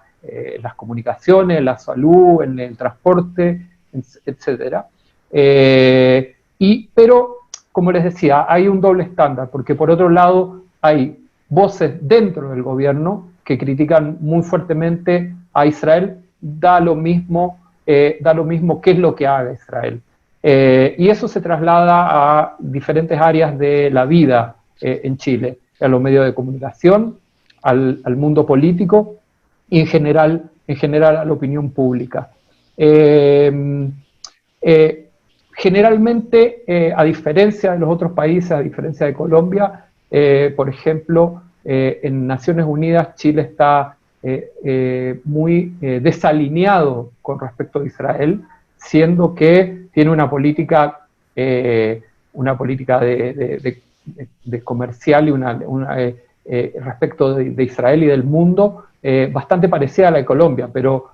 F: comunicaciones, en la salud, en el transporte, etc. Pero, como les decía, hay un doble estándar, porque por otro lado hay voces dentro del gobierno que critican muy fuertemente a Israel, da lo mismo qué es lo que haga Israel. Y eso se traslada a diferentes áreas de la vida en Chile, a los medios de comunicación, al mundo político y en general a la opinión pública. Generalmente, a diferencia de los otros países, a diferencia de Colombia, por ejemplo, en Naciones Unidas Chile está muy desalineado con respecto a Israel, siendo que tiene una política de comercial y respecto de Israel y del mundo bastante parecida a la de Colombia, pero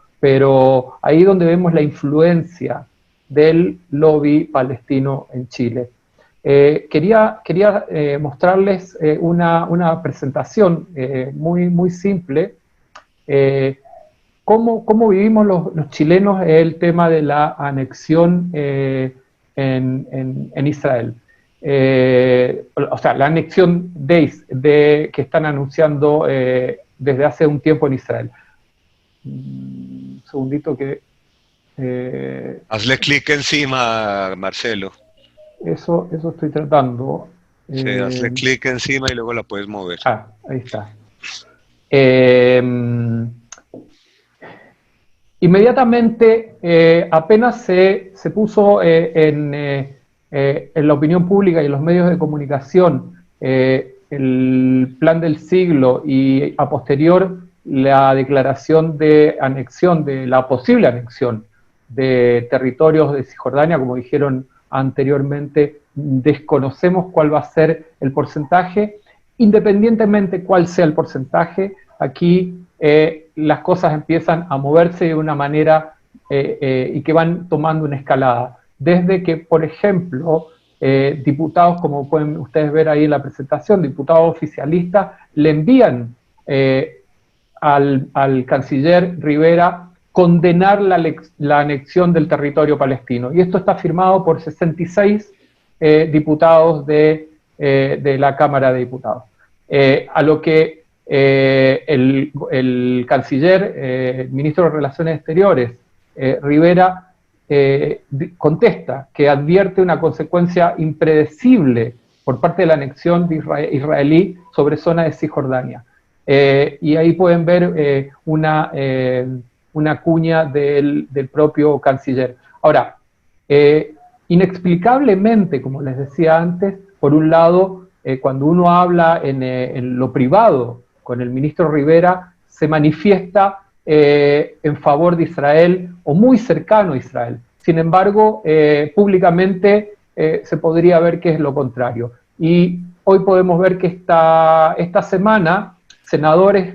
F: ahí donde vemos la influencia del lobby palestino en Chile. Quería mostrarles una presentación muy simple. ¿Cómo vivimos los chilenos el tema de la anexión en Israel? o sea, la anexión que están anunciando desde hace un tiempo en Israel. Un segundito que...
C: Hazle clic encima, Marcelo.
F: Eso estoy tratando.
C: Sí, hazle clic encima y luego la puedes mover.
F: Ahí está. Inmediatamente, apenas se puso en la opinión pública y en los medios de comunicación el plan del siglo y a posterior la declaración de anexión, de la posible anexión de territorios de Cisjordania, como dijeron anteriormente, desconocemos cuál va a ser el porcentaje. Independientemente cuál sea el porcentaje, aquí las cosas empiezan a moverse de una manera y que van tomando una escalada. Desde que, por ejemplo, diputados, como pueden ustedes ver ahí en la presentación, diputados oficialistas, le envían al canciller Rivera condenar la anexión del territorio palestino. Y esto está firmado por 66 diputados de la Cámara de Diputados. A lo que el canciller, el ministro de Relaciones Exteriores, Rivera, contesta que advierte una consecuencia impredecible por parte de la anexión israelí sobre zona de Cisjordania. Y ahí pueden ver una cuña del propio canciller. Ahora, inexplicablemente, como les decía antes, por un lado, cuando uno habla en lo privado con el ministro Rivera, se manifiesta en favor de Israel o muy cercano a Israel. Sin embargo, públicamente se podría ver que es lo contrario. Y hoy podemos ver que esta semana senadores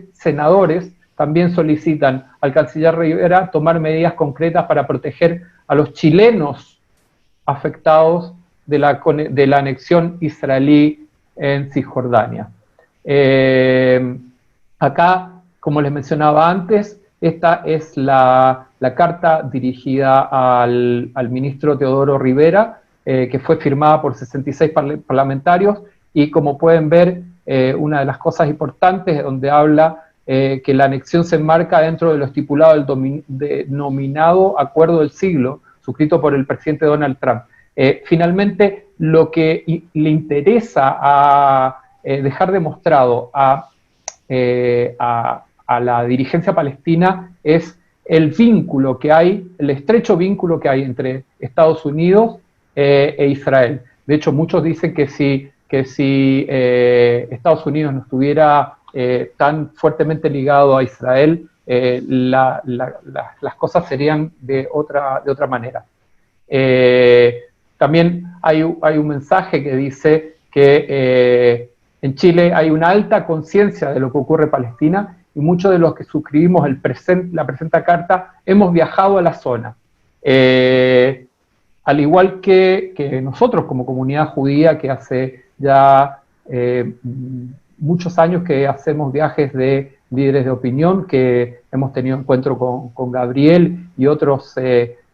F: también solicitan al canciller Rivera tomar medidas concretas para proteger a los chilenos afectados de la anexión israelí en Cisjordania. Acá, como les mencionaba antes, esta es la carta dirigida al ministro Teodoro Rivera, que fue firmada por 66 parlamentarios, y como pueden ver, una de las cosas importantes donde habla que la anexión se enmarca dentro de lo estipulado del denominado Acuerdo del Siglo, suscrito por el presidente Donald Trump. Finalmente, lo que le interesa dejar demostrado a la dirigencia palestina es el vínculo que hay, el estrecho vínculo que hay entre Estados Unidos e Israel. De hecho, muchos dicen que si Estados Unidos no estuviera tan fuertemente ligado a Israel, las cosas serían de otra manera. También hay un mensaje que dice que en Chile hay una alta conciencia de lo que ocurre en Palestina, y muchos de los que suscribimos la presente carta hemos viajado a la zona. Al igual que nosotros como comunidad judía, que hace ya muchos años que hacemos viajes de líderes de opinión, que hemos tenido encuentro con Gabriel y otros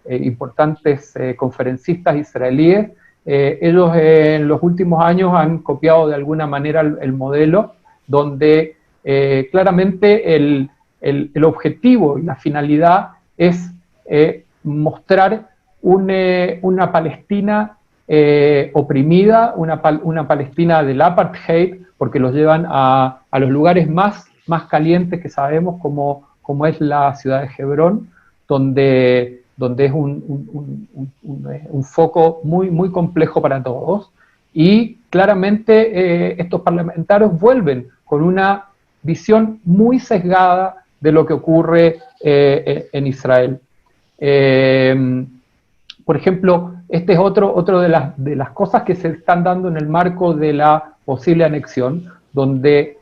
F: importantes conferencistas israelíes. Ellos en los últimos años han copiado de alguna manera el modelo, donde claramente el objetivo y la finalidad es mostrar una Palestina oprimida, una Palestina del apartheid, porque los llevan a los lugares más calientes que sabemos, como es la ciudad de Hebrón, donde es un foco muy complejo para todos. Y claramente estos parlamentarios vuelven con una visión muy sesgada de lo que ocurre en Israel. Por ejemplo, este es otro de las cosas que se están dando en el marco de la posible anexión, donde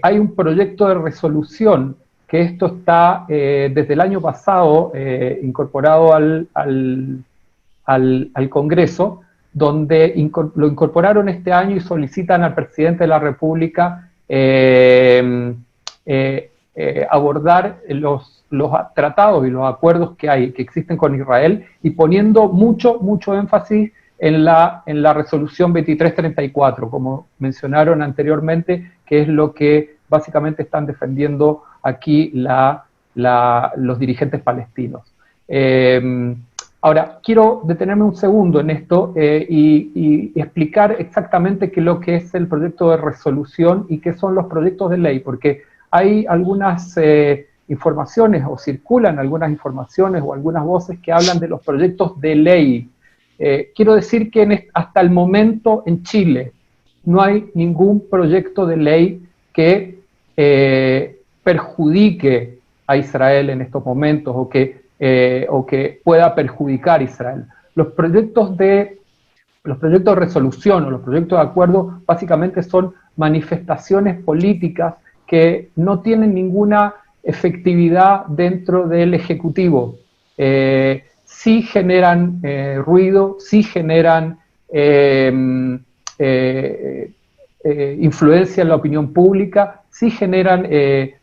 F: hay un proyecto de resolución que esto está desde el año pasado incorporado al Congreso, donde lo incorporaron este año y solicitan al presidente de la República abordar los tratados y los acuerdos que existen con Israel, y poniendo mucho énfasis en la resolución 2334, como mencionaron anteriormente, que es lo que básicamente están defendiendo aquí los dirigentes palestinos. Ahora, quiero detenerme un segundo en esto y explicar exactamente qué es lo que es el proyecto de resolución y qué son los proyectos de ley, porque hay algunas informaciones, o circulan algunas informaciones o algunas voces que hablan de los proyectos de ley. Quiero decir que hasta el momento en Chile no hay ningún proyecto de ley que perjudique a Israel en estos momentos o que pueda perjudicar a Israel. Los proyectos de resolución o los proyectos de acuerdo básicamente son manifestaciones políticas que no tienen ninguna efectividad dentro del Ejecutivo. Sí generan ruido, sí generan influencia en la opinión pública, sí generan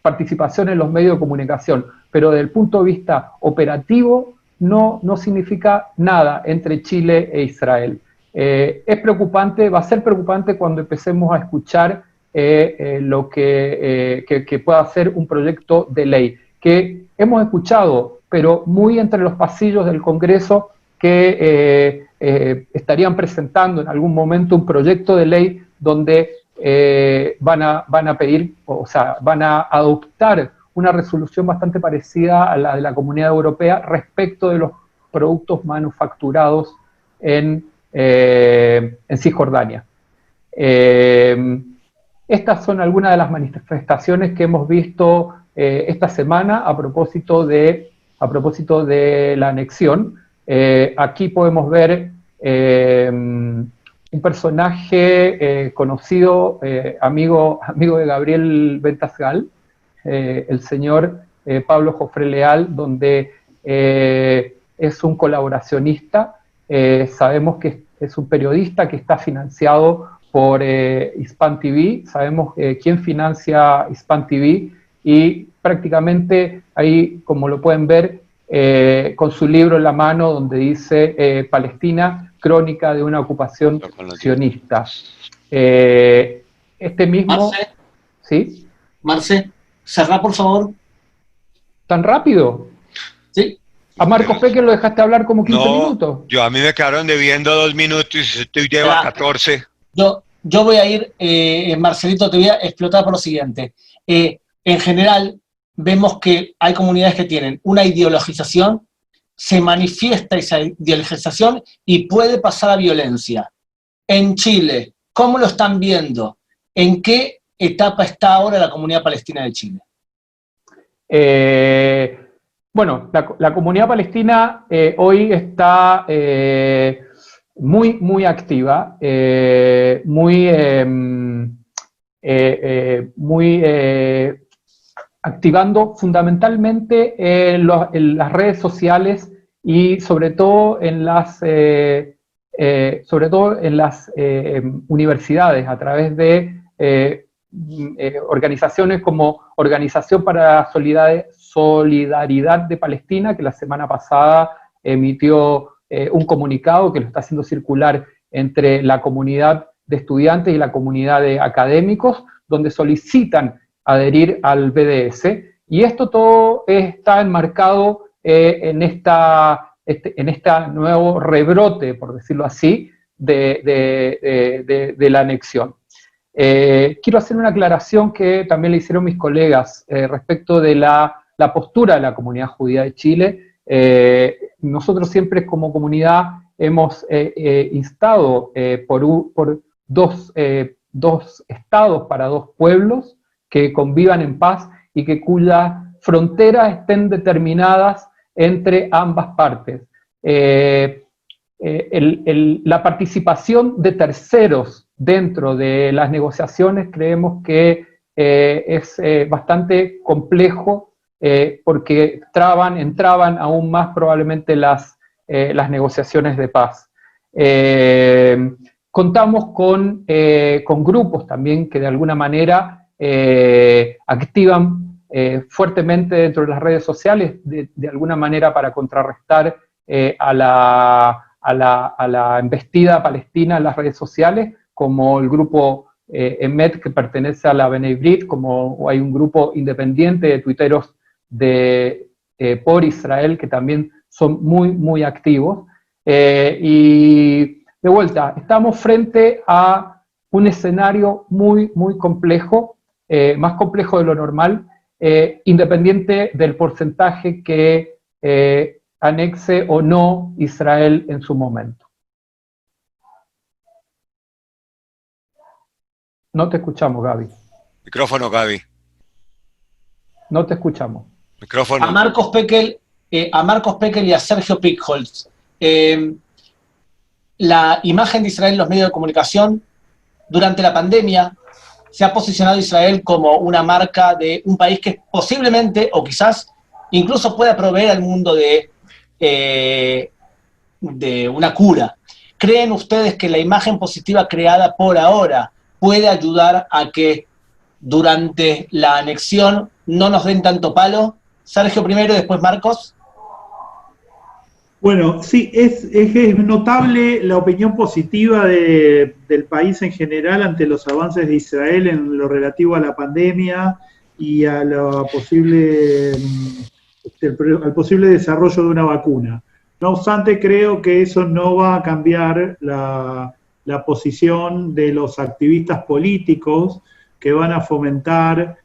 F: participación en los medios de comunicación, pero desde el punto de vista operativo no significa nada entre Chile e Israel. Es preocupante, va a ser preocupante cuando empecemos a escuchar lo que pueda ser un proyecto de ley, que hemos escuchado, pero muy entre los pasillos del Congreso, que estarían presentando en algún momento un proyecto de ley donde van a pedir, o sea, van a adoptar una resolución bastante parecida a la de la Comunidad Europea respecto de los productos manufacturados en Cisjordania. Estas son algunas de las manifestaciones que hemos visto esta semana a propósito de la anexión. Aquí podemos ver un personaje conocido, amigo de Gabriel Ventas Gal, el señor Pablo Jofré Leal, donde es un colaboracionista. Sabemos que es un periodista que está financiado por Hispan TV. Sabemos quién financia Hispan TV, y prácticamente ahí, como lo pueden ver, con su libro en la mano, donde dice Palestina, crónica de una ocupación sionista. Este mismo...
B: Marce,
F: ¿sí?
B: Marce, cerrá por favor.
F: ¿Tan rápido?
B: Sí.
F: A Marcos Peque lo dejaste hablar como 15 minutos.
C: Yo a mí me quedaron debiendo 2 minutos y usted lleva 14.
B: Yo voy a ir, Marcelito, te voy a explotar por lo siguiente. En general, vemos que hay comunidades que tienen una ideologización, se manifiesta esa ideologización y puede pasar a violencia. En Chile, ¿cómo lo están viendo? ¿En qué etapa está ahora la comunidad palestina de Chile?
F: Bueno, la comunidad palestina hoy está muy activa, activando fundamentalmente en las redes sociales y sobre todo en las universidades, a través de organizaciones como Organización para la Solidaridad de Palestina, que la semana pasada emitió un comunicado que lo está haciendo circular entre la comunidad de estudiantes y la comunidad de académicos, donde solicitan adherir al BDS, y esto todo está enmarcado en este nuevo rebrote, por decirlo así, de la anexión. Quiero hacer una aclaración que también le hicieron mis colegas respecto de la postura de la comunidad judía de Chile. Nosotros siempre como comunidad hemos instado por dos estados para dos pueblos que convivan en paz y que cuyas fronteras estén determinadas entre ambas partes. La participación de terceros dentro de las negociaciones creemos que es bastante complejo, porque entraban aún más probablemente las negociaciones de paz. Contamos con grupos también que de alguna manera activan fuertemente dentro de las redes sociales, de alguna manera para contrarrestar a a la embestida palestina en las redes sociales, como el grupo Emet, que pertenece a la Bene Ibrit, como hay un grupo independiente de tuiteros por Israel, que también son muy, muy activos. Y de vuelta, estamos frente a un escenario muy, muy complejo, más complejo de lo normal, independiente del porcentaje que anexe o no Israel en su momento. No te escuchamos, Gaby.
C: Micrófono, Gaby.
F: No te escuchamos.
C: Micrófono.
B: A Marcos Pekel y a Sergio Pickholz. La imagen de Israel en los medios de comunicación durante la pandemia se ha posicionado Israel como una marca de un país que posiblemente o quizás incluso pueda proveer al mundo de una cura. ¿Creen ustedes que la imagen positiva creada por ahora puede ayudar a que durante la anexión no nos den tanto palo? Sergio primero y después Marcos.
D: Bueno, sí, es notable la opinión positiva del país en general ante los avances de Israel en lo relativo a la pandemia y a al posible desarrollo de una vacuna. No obstante, creo que eso no va a cambiar la posición de los activistas políticos que van a fomentar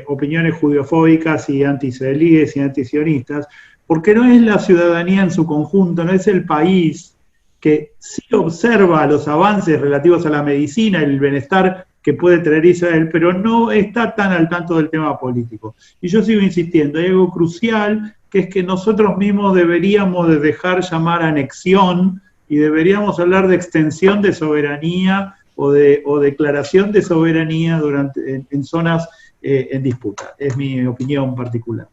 D: opiniones judeofóbicas y anti-israelíes y antisionistas, porque no es la ciudadanía en su conjunto, no es el país que sí observa los avances relativos a la medicina, el bienestar que puede traer Israel, pero no está tan al tanto del tema político. Y yo sigo insistiendo, hay algo crucial, que es que nosotros mismos deberíamos de dejar llamar anexión y deberíamos hablar de extensión de soberanía o declaración de soberanía en zonas en disputa. Es mi opinión particular.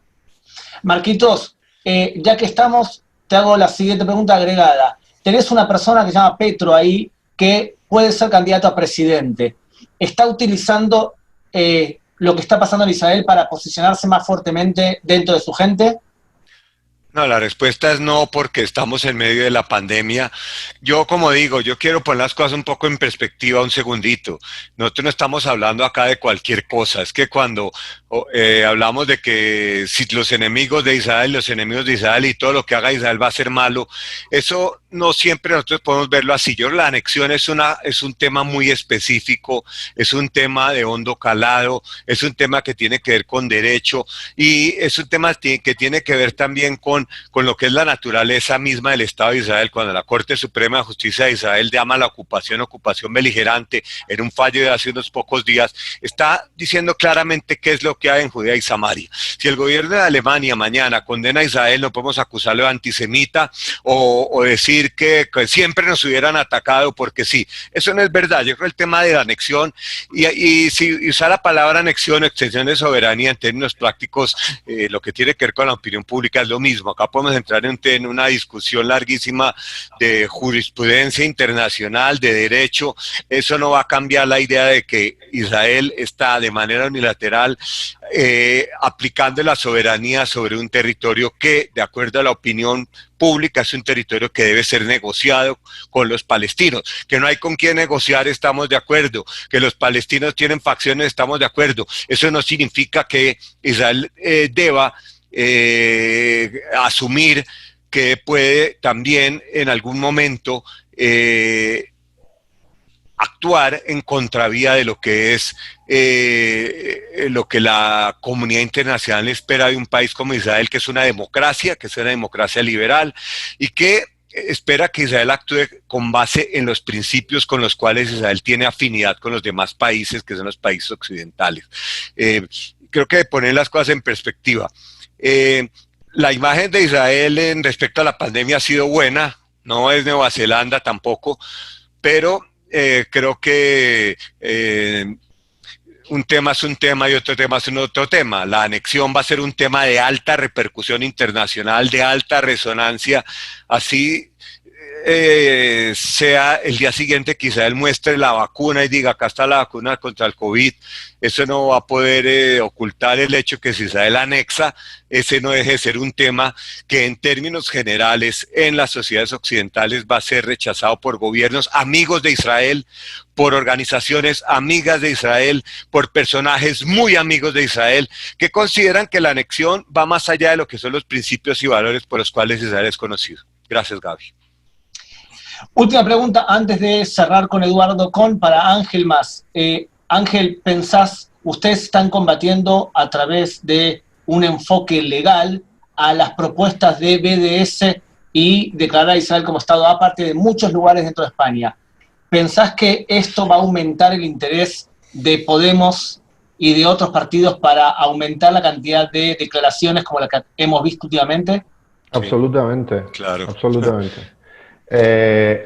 B: Marquitos, ya que estamos, te hago la siguiente pregunta agregada. Tenés una persona que se llama Petro ahí, que puede ser candidato a presidente. ¿Está utilizando lo que está pasando en Israel para posicionarse más fuertemente dentro de su gente?
C: No, la respuesta es no, porque estamos en medio de la pandemia. Yo, como digo, yo quiero poner las cosas un poco en perspectiva un segundito. Nosotros no estamos hablando acá de cualquier cosa. Es que cuando hablamos de que si los enemigos de Israel y todo lo que haga Israel va a ser malo, eso no siempre nosotros podemos verlo así. La anexión es un tema muy específico, es un tema de hondo calado, es un tema que tiene que ver con derecho y es un tema que tiene que ver también con lo que es la naturaleza misma del Estado de Israel. Cuando la Corte Suprema de Justicia de Israel llama la ocupación beligerante en un fallo de hace unos pocos días, está diciendo claramente qué es lo que hay en Judea y Samaria. Si el gobierno de Alemania mañana condena a Israel, no podemos acusarlo de antisemita o decir que siempre nos hubieran atacado porque sí. Eso no es verdad. Yo creo que el tema de la anexión y si usar la palabra anexión o extensión de soberanía en términos prácticos, lo que tiene que ver con la opinión pública es lo mismo. Acá podemos entrar en una discusión larguísima de jurisprudencia internacional, de derecho. Eso no va a cambiar la idea de que Israel está de manera unilateral aplicando la soberanía sobre un territorio que, de acuerdo a la opinión pública, es un territorio que debe ser negociado con los palestinos. Que no hay con quién negociar, estamos de acuerdo. Que los palestinos tienen facciones, estamos de acuerdo. Eso no significa que Israel deba asumir que puede también en algún momento actuar en contravía de lo que es lo que la comunidad internacional espera de un país como Israel, que es una democracia liberal y que espera que Israel actúe con base en los principios con los cuales Israel tiene afinidad con los demás países, que son los países occidentales. Creo que poner las cosas en perspectiva. La imagen de Israel en respecto a la pandemia ha sido buena, no es Nueva Zelanda tampoco, pero creo que un tema es un tema y otro tema es un otro tema. La anexión va a ser un tema de alta repercusión internacional, de alta resonancia, así sea el día siguiente, quizá él muestre la vacuna y diga, acá está la vacuna contra el COVID. Eso no va a poder ocultar el hecho que si Israel anexa, ese no deje de ser un tema que en términos generales en las sociedades occidentales va a ser rechazado por gobiernos amigos de Israel, por organizaciones amigas de Israel, por personajes muy amigos de Israel, que consideran que la anexión va más allá de lo que son los principios y valores por los cuales Israel es conocido. Gracias, Gaby.
B: Última pregunta antes de cerrar con Eduardo para Ángel Mas. Ángel, ustedes están combatiendo a través de un enfoque legal a las propuestas de BDS y declarar a Israel como Estado aparte de muchos lugares dentro de España. ¿Pensás que esto va a aumentar el interés de Podemos y de otros partidos para aumentar la cantidad de declaraciones como la que hemos visto últimamente?
E: Absolutamente,
C: sí, claro.
E: Absolutamente.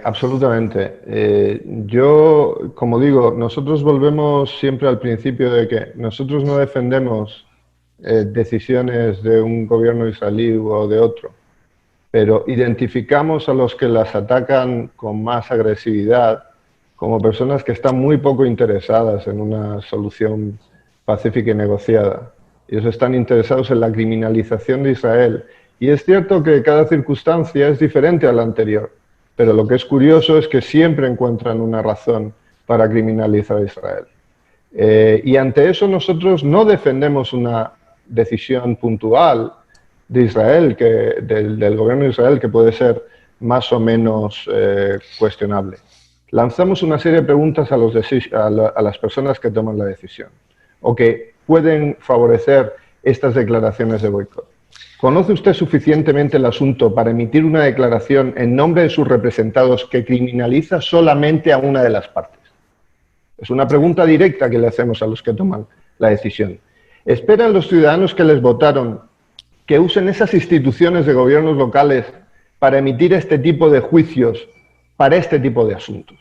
E: Absolutamente. Yo, como digo, nosotros volvemos siempre al principio de que nosotros no defendemos decisiones de un gobierno israelí o de otro, pero identificamos a los que las atacan con más agresividad como personas que están muy poco interesadas en una solución pacífica y negociada. Ellos están interesados en la criminalización de Israel. Y es cierto que cada circunstancia es diferente a la anterior. Pero lo que es curioso es que siempre encuentran una razón para criminalizar a Israel. Y ante eso nosotros no defendemos una decisión puntual de Israel, del gobierno de Israel, que puede ser más o menos cuestionable. Lanzamos una serie de preguntas a las personas que toman la decisión o que pueden favorecer estas declaraciones de boicot. ¿Conoce usted suficientemente el asunto para emitir una declaración en nombre de sus representados que criminaliza solamente a una de las partes? Es una pregunta directa que le hacemos a los que toman la decisión. ¿Esperan los ciudadanos que les votaron que usen esas instituciones de gobiernos locales para emitir este tipo de juicios para este tipo de asuntos?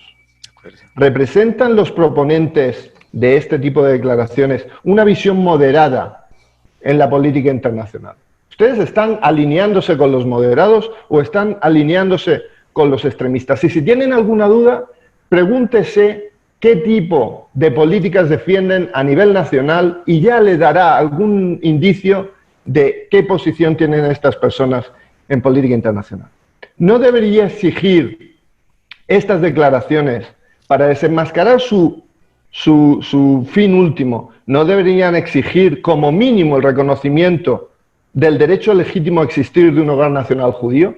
E: ¿Representan los proponentes de este tipo de declaraciones una visión moderada en la política internacional? ¿Ustedes están alineándose con los moderados o están alineándose con los extremistas? Y si tienen alguna duda, pregúntese qué tipo de políticas defienden a nivel nacional y ya le dará algún indicio de qué posición tienen estas personas en política internacional. ¿No debería exigir estas declaraciones para desenmascarar su fin último? ¿No deberían exigir como mínimo el reconocimiento del derecho legítimo a existir de un hogar nacional judío?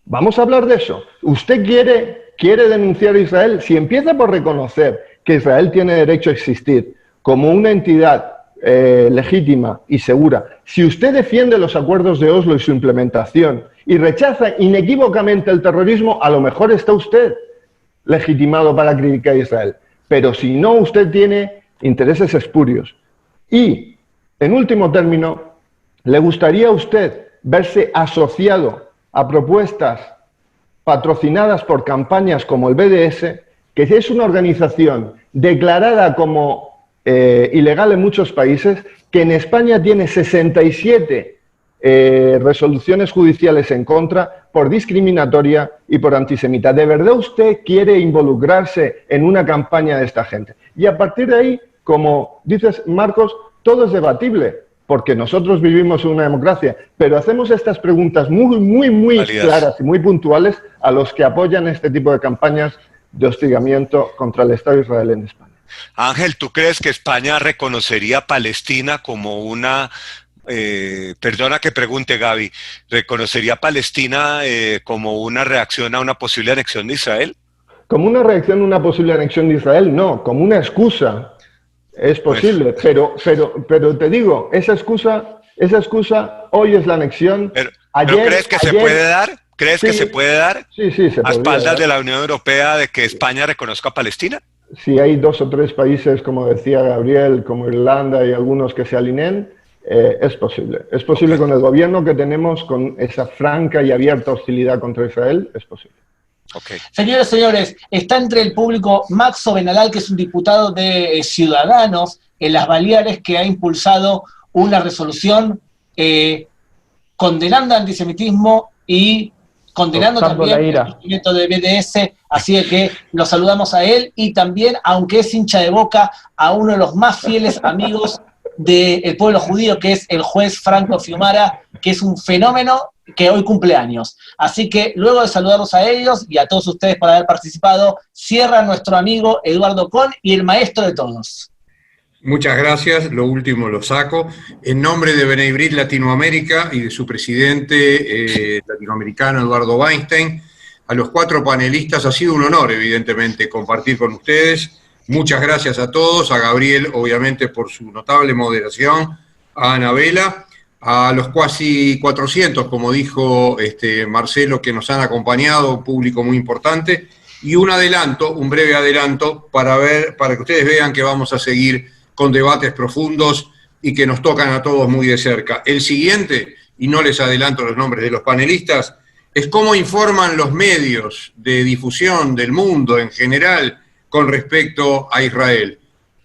E: Vamos a hablar de eso. ¿Usted quiere denunciar a Israel? Si empieza por reconocer que Israel tiene derecho a existir como una entidad legítima y segura, si usted defiende los acuerdos de Oslo y su implementación y rechaza inequívocamente el terrorismo, a lo mejor está usted legitimado para criticar a Israel. Pero si no, usted tiene intereses espurios. Y, en último término, ¿le gustaría a usted verse asociado a propuestas patrocinadas por campañas como el BDS, que es una organización declarada como ilegal en muchos países, que en España tiene 67 resoluciones judiciales en contra por discriminatoria y por antisemita? ¿De verdad usted quiere involucrarse en una campaña de esta gente? Y a partir de ahí, como dices, Marcos, todo es debatible, porque nosotros vivimos en una democracia, pero hacemos estas preguntas muy claras y muy puntuales a los que apoyan este tipo de campañas de hostigamiento contra el Estado de Israel en España.
C: Ángel, ¿tú crees que España reconocería a Palestina como una... perdona que pregunte, Gaby, ¿reconocería a Palestina como una reacción a una posible anexión de Israel?
E: Como una reacción a una posible anexión de Israel, no, como una excusa. Es posible, pero te digo, esa excusa hoy es la anexión.
C: ¿Pero crees que se puede dar? ¿Crees que se puede dar?
E: Sí, se podría
C: a espaldas
E: dar
C: de la Unión Europea de que España reconozca a Palestina.
E: Si hay 2 o 3 países, como decía Gabriel, como Irlanda y algunos que se alineen, es posible. Es posible con el gobierno que tenemos, con esa franca y abierta hostilidad contra Israel, es posible.
C: Okay.
B: Señores, señores, está entre el público Maxo Benalal, que es un diputado de Ciudadanos en las Baleares, que ha impulsado una resolución condenando el antisemitismo y condenando
F: Soltando
B: también
F: la ira.
B: el movimiento de BDS, así de que lo saludamos a él y también, aunque es hincha de Boca, a uno de los más fieles amigos del pueblo judío, que es el juez Franco Fiumara, que es un fenómeno que hoy cumple años. Así que luego de saludarlos a ellos y a todos ustedes por haber participado, cierra nuestro amigo Eduardo Kohn y el maestro de todos.
A: Muchas gracias, lo último lo saco. En nombre de Bnei Brit Latinoamérica y de su presidente latinoamericano Eduardo Weinstein, a los 4 panelistas ha sido un honor, evidentemente, compartir con ustedes. Muchas gracias a todos, a Gabriel, obviamente, por su notable moderación, a Anabela, a los casi 400, como dijo Marcelo, que nos han acompañado, un público muy importante, y un breve adelanto, para que ustedes vean que vamos a seguir con debates profundos y que nos tocan a todos muy de cerca. El siguiente, y no les adelanto los nombres de los panelistas, es cómo informan los medios de difusión del mundo en general con respecto a Israel.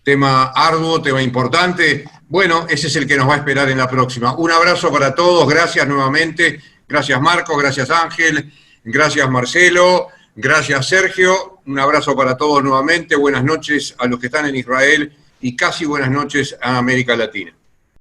A: Tema arduo, tema importante. Bueno, ese es el que nos va a esperar en la próxima. Un abrazo para todos, gracias nuevamente. Gracias Marco, gracias Ángel, gracias Marcelo, gracias Sergio. Un abrazo para todos nuevamente. Buenas noches a los que están en Israel y casi buenas noches a América Latina.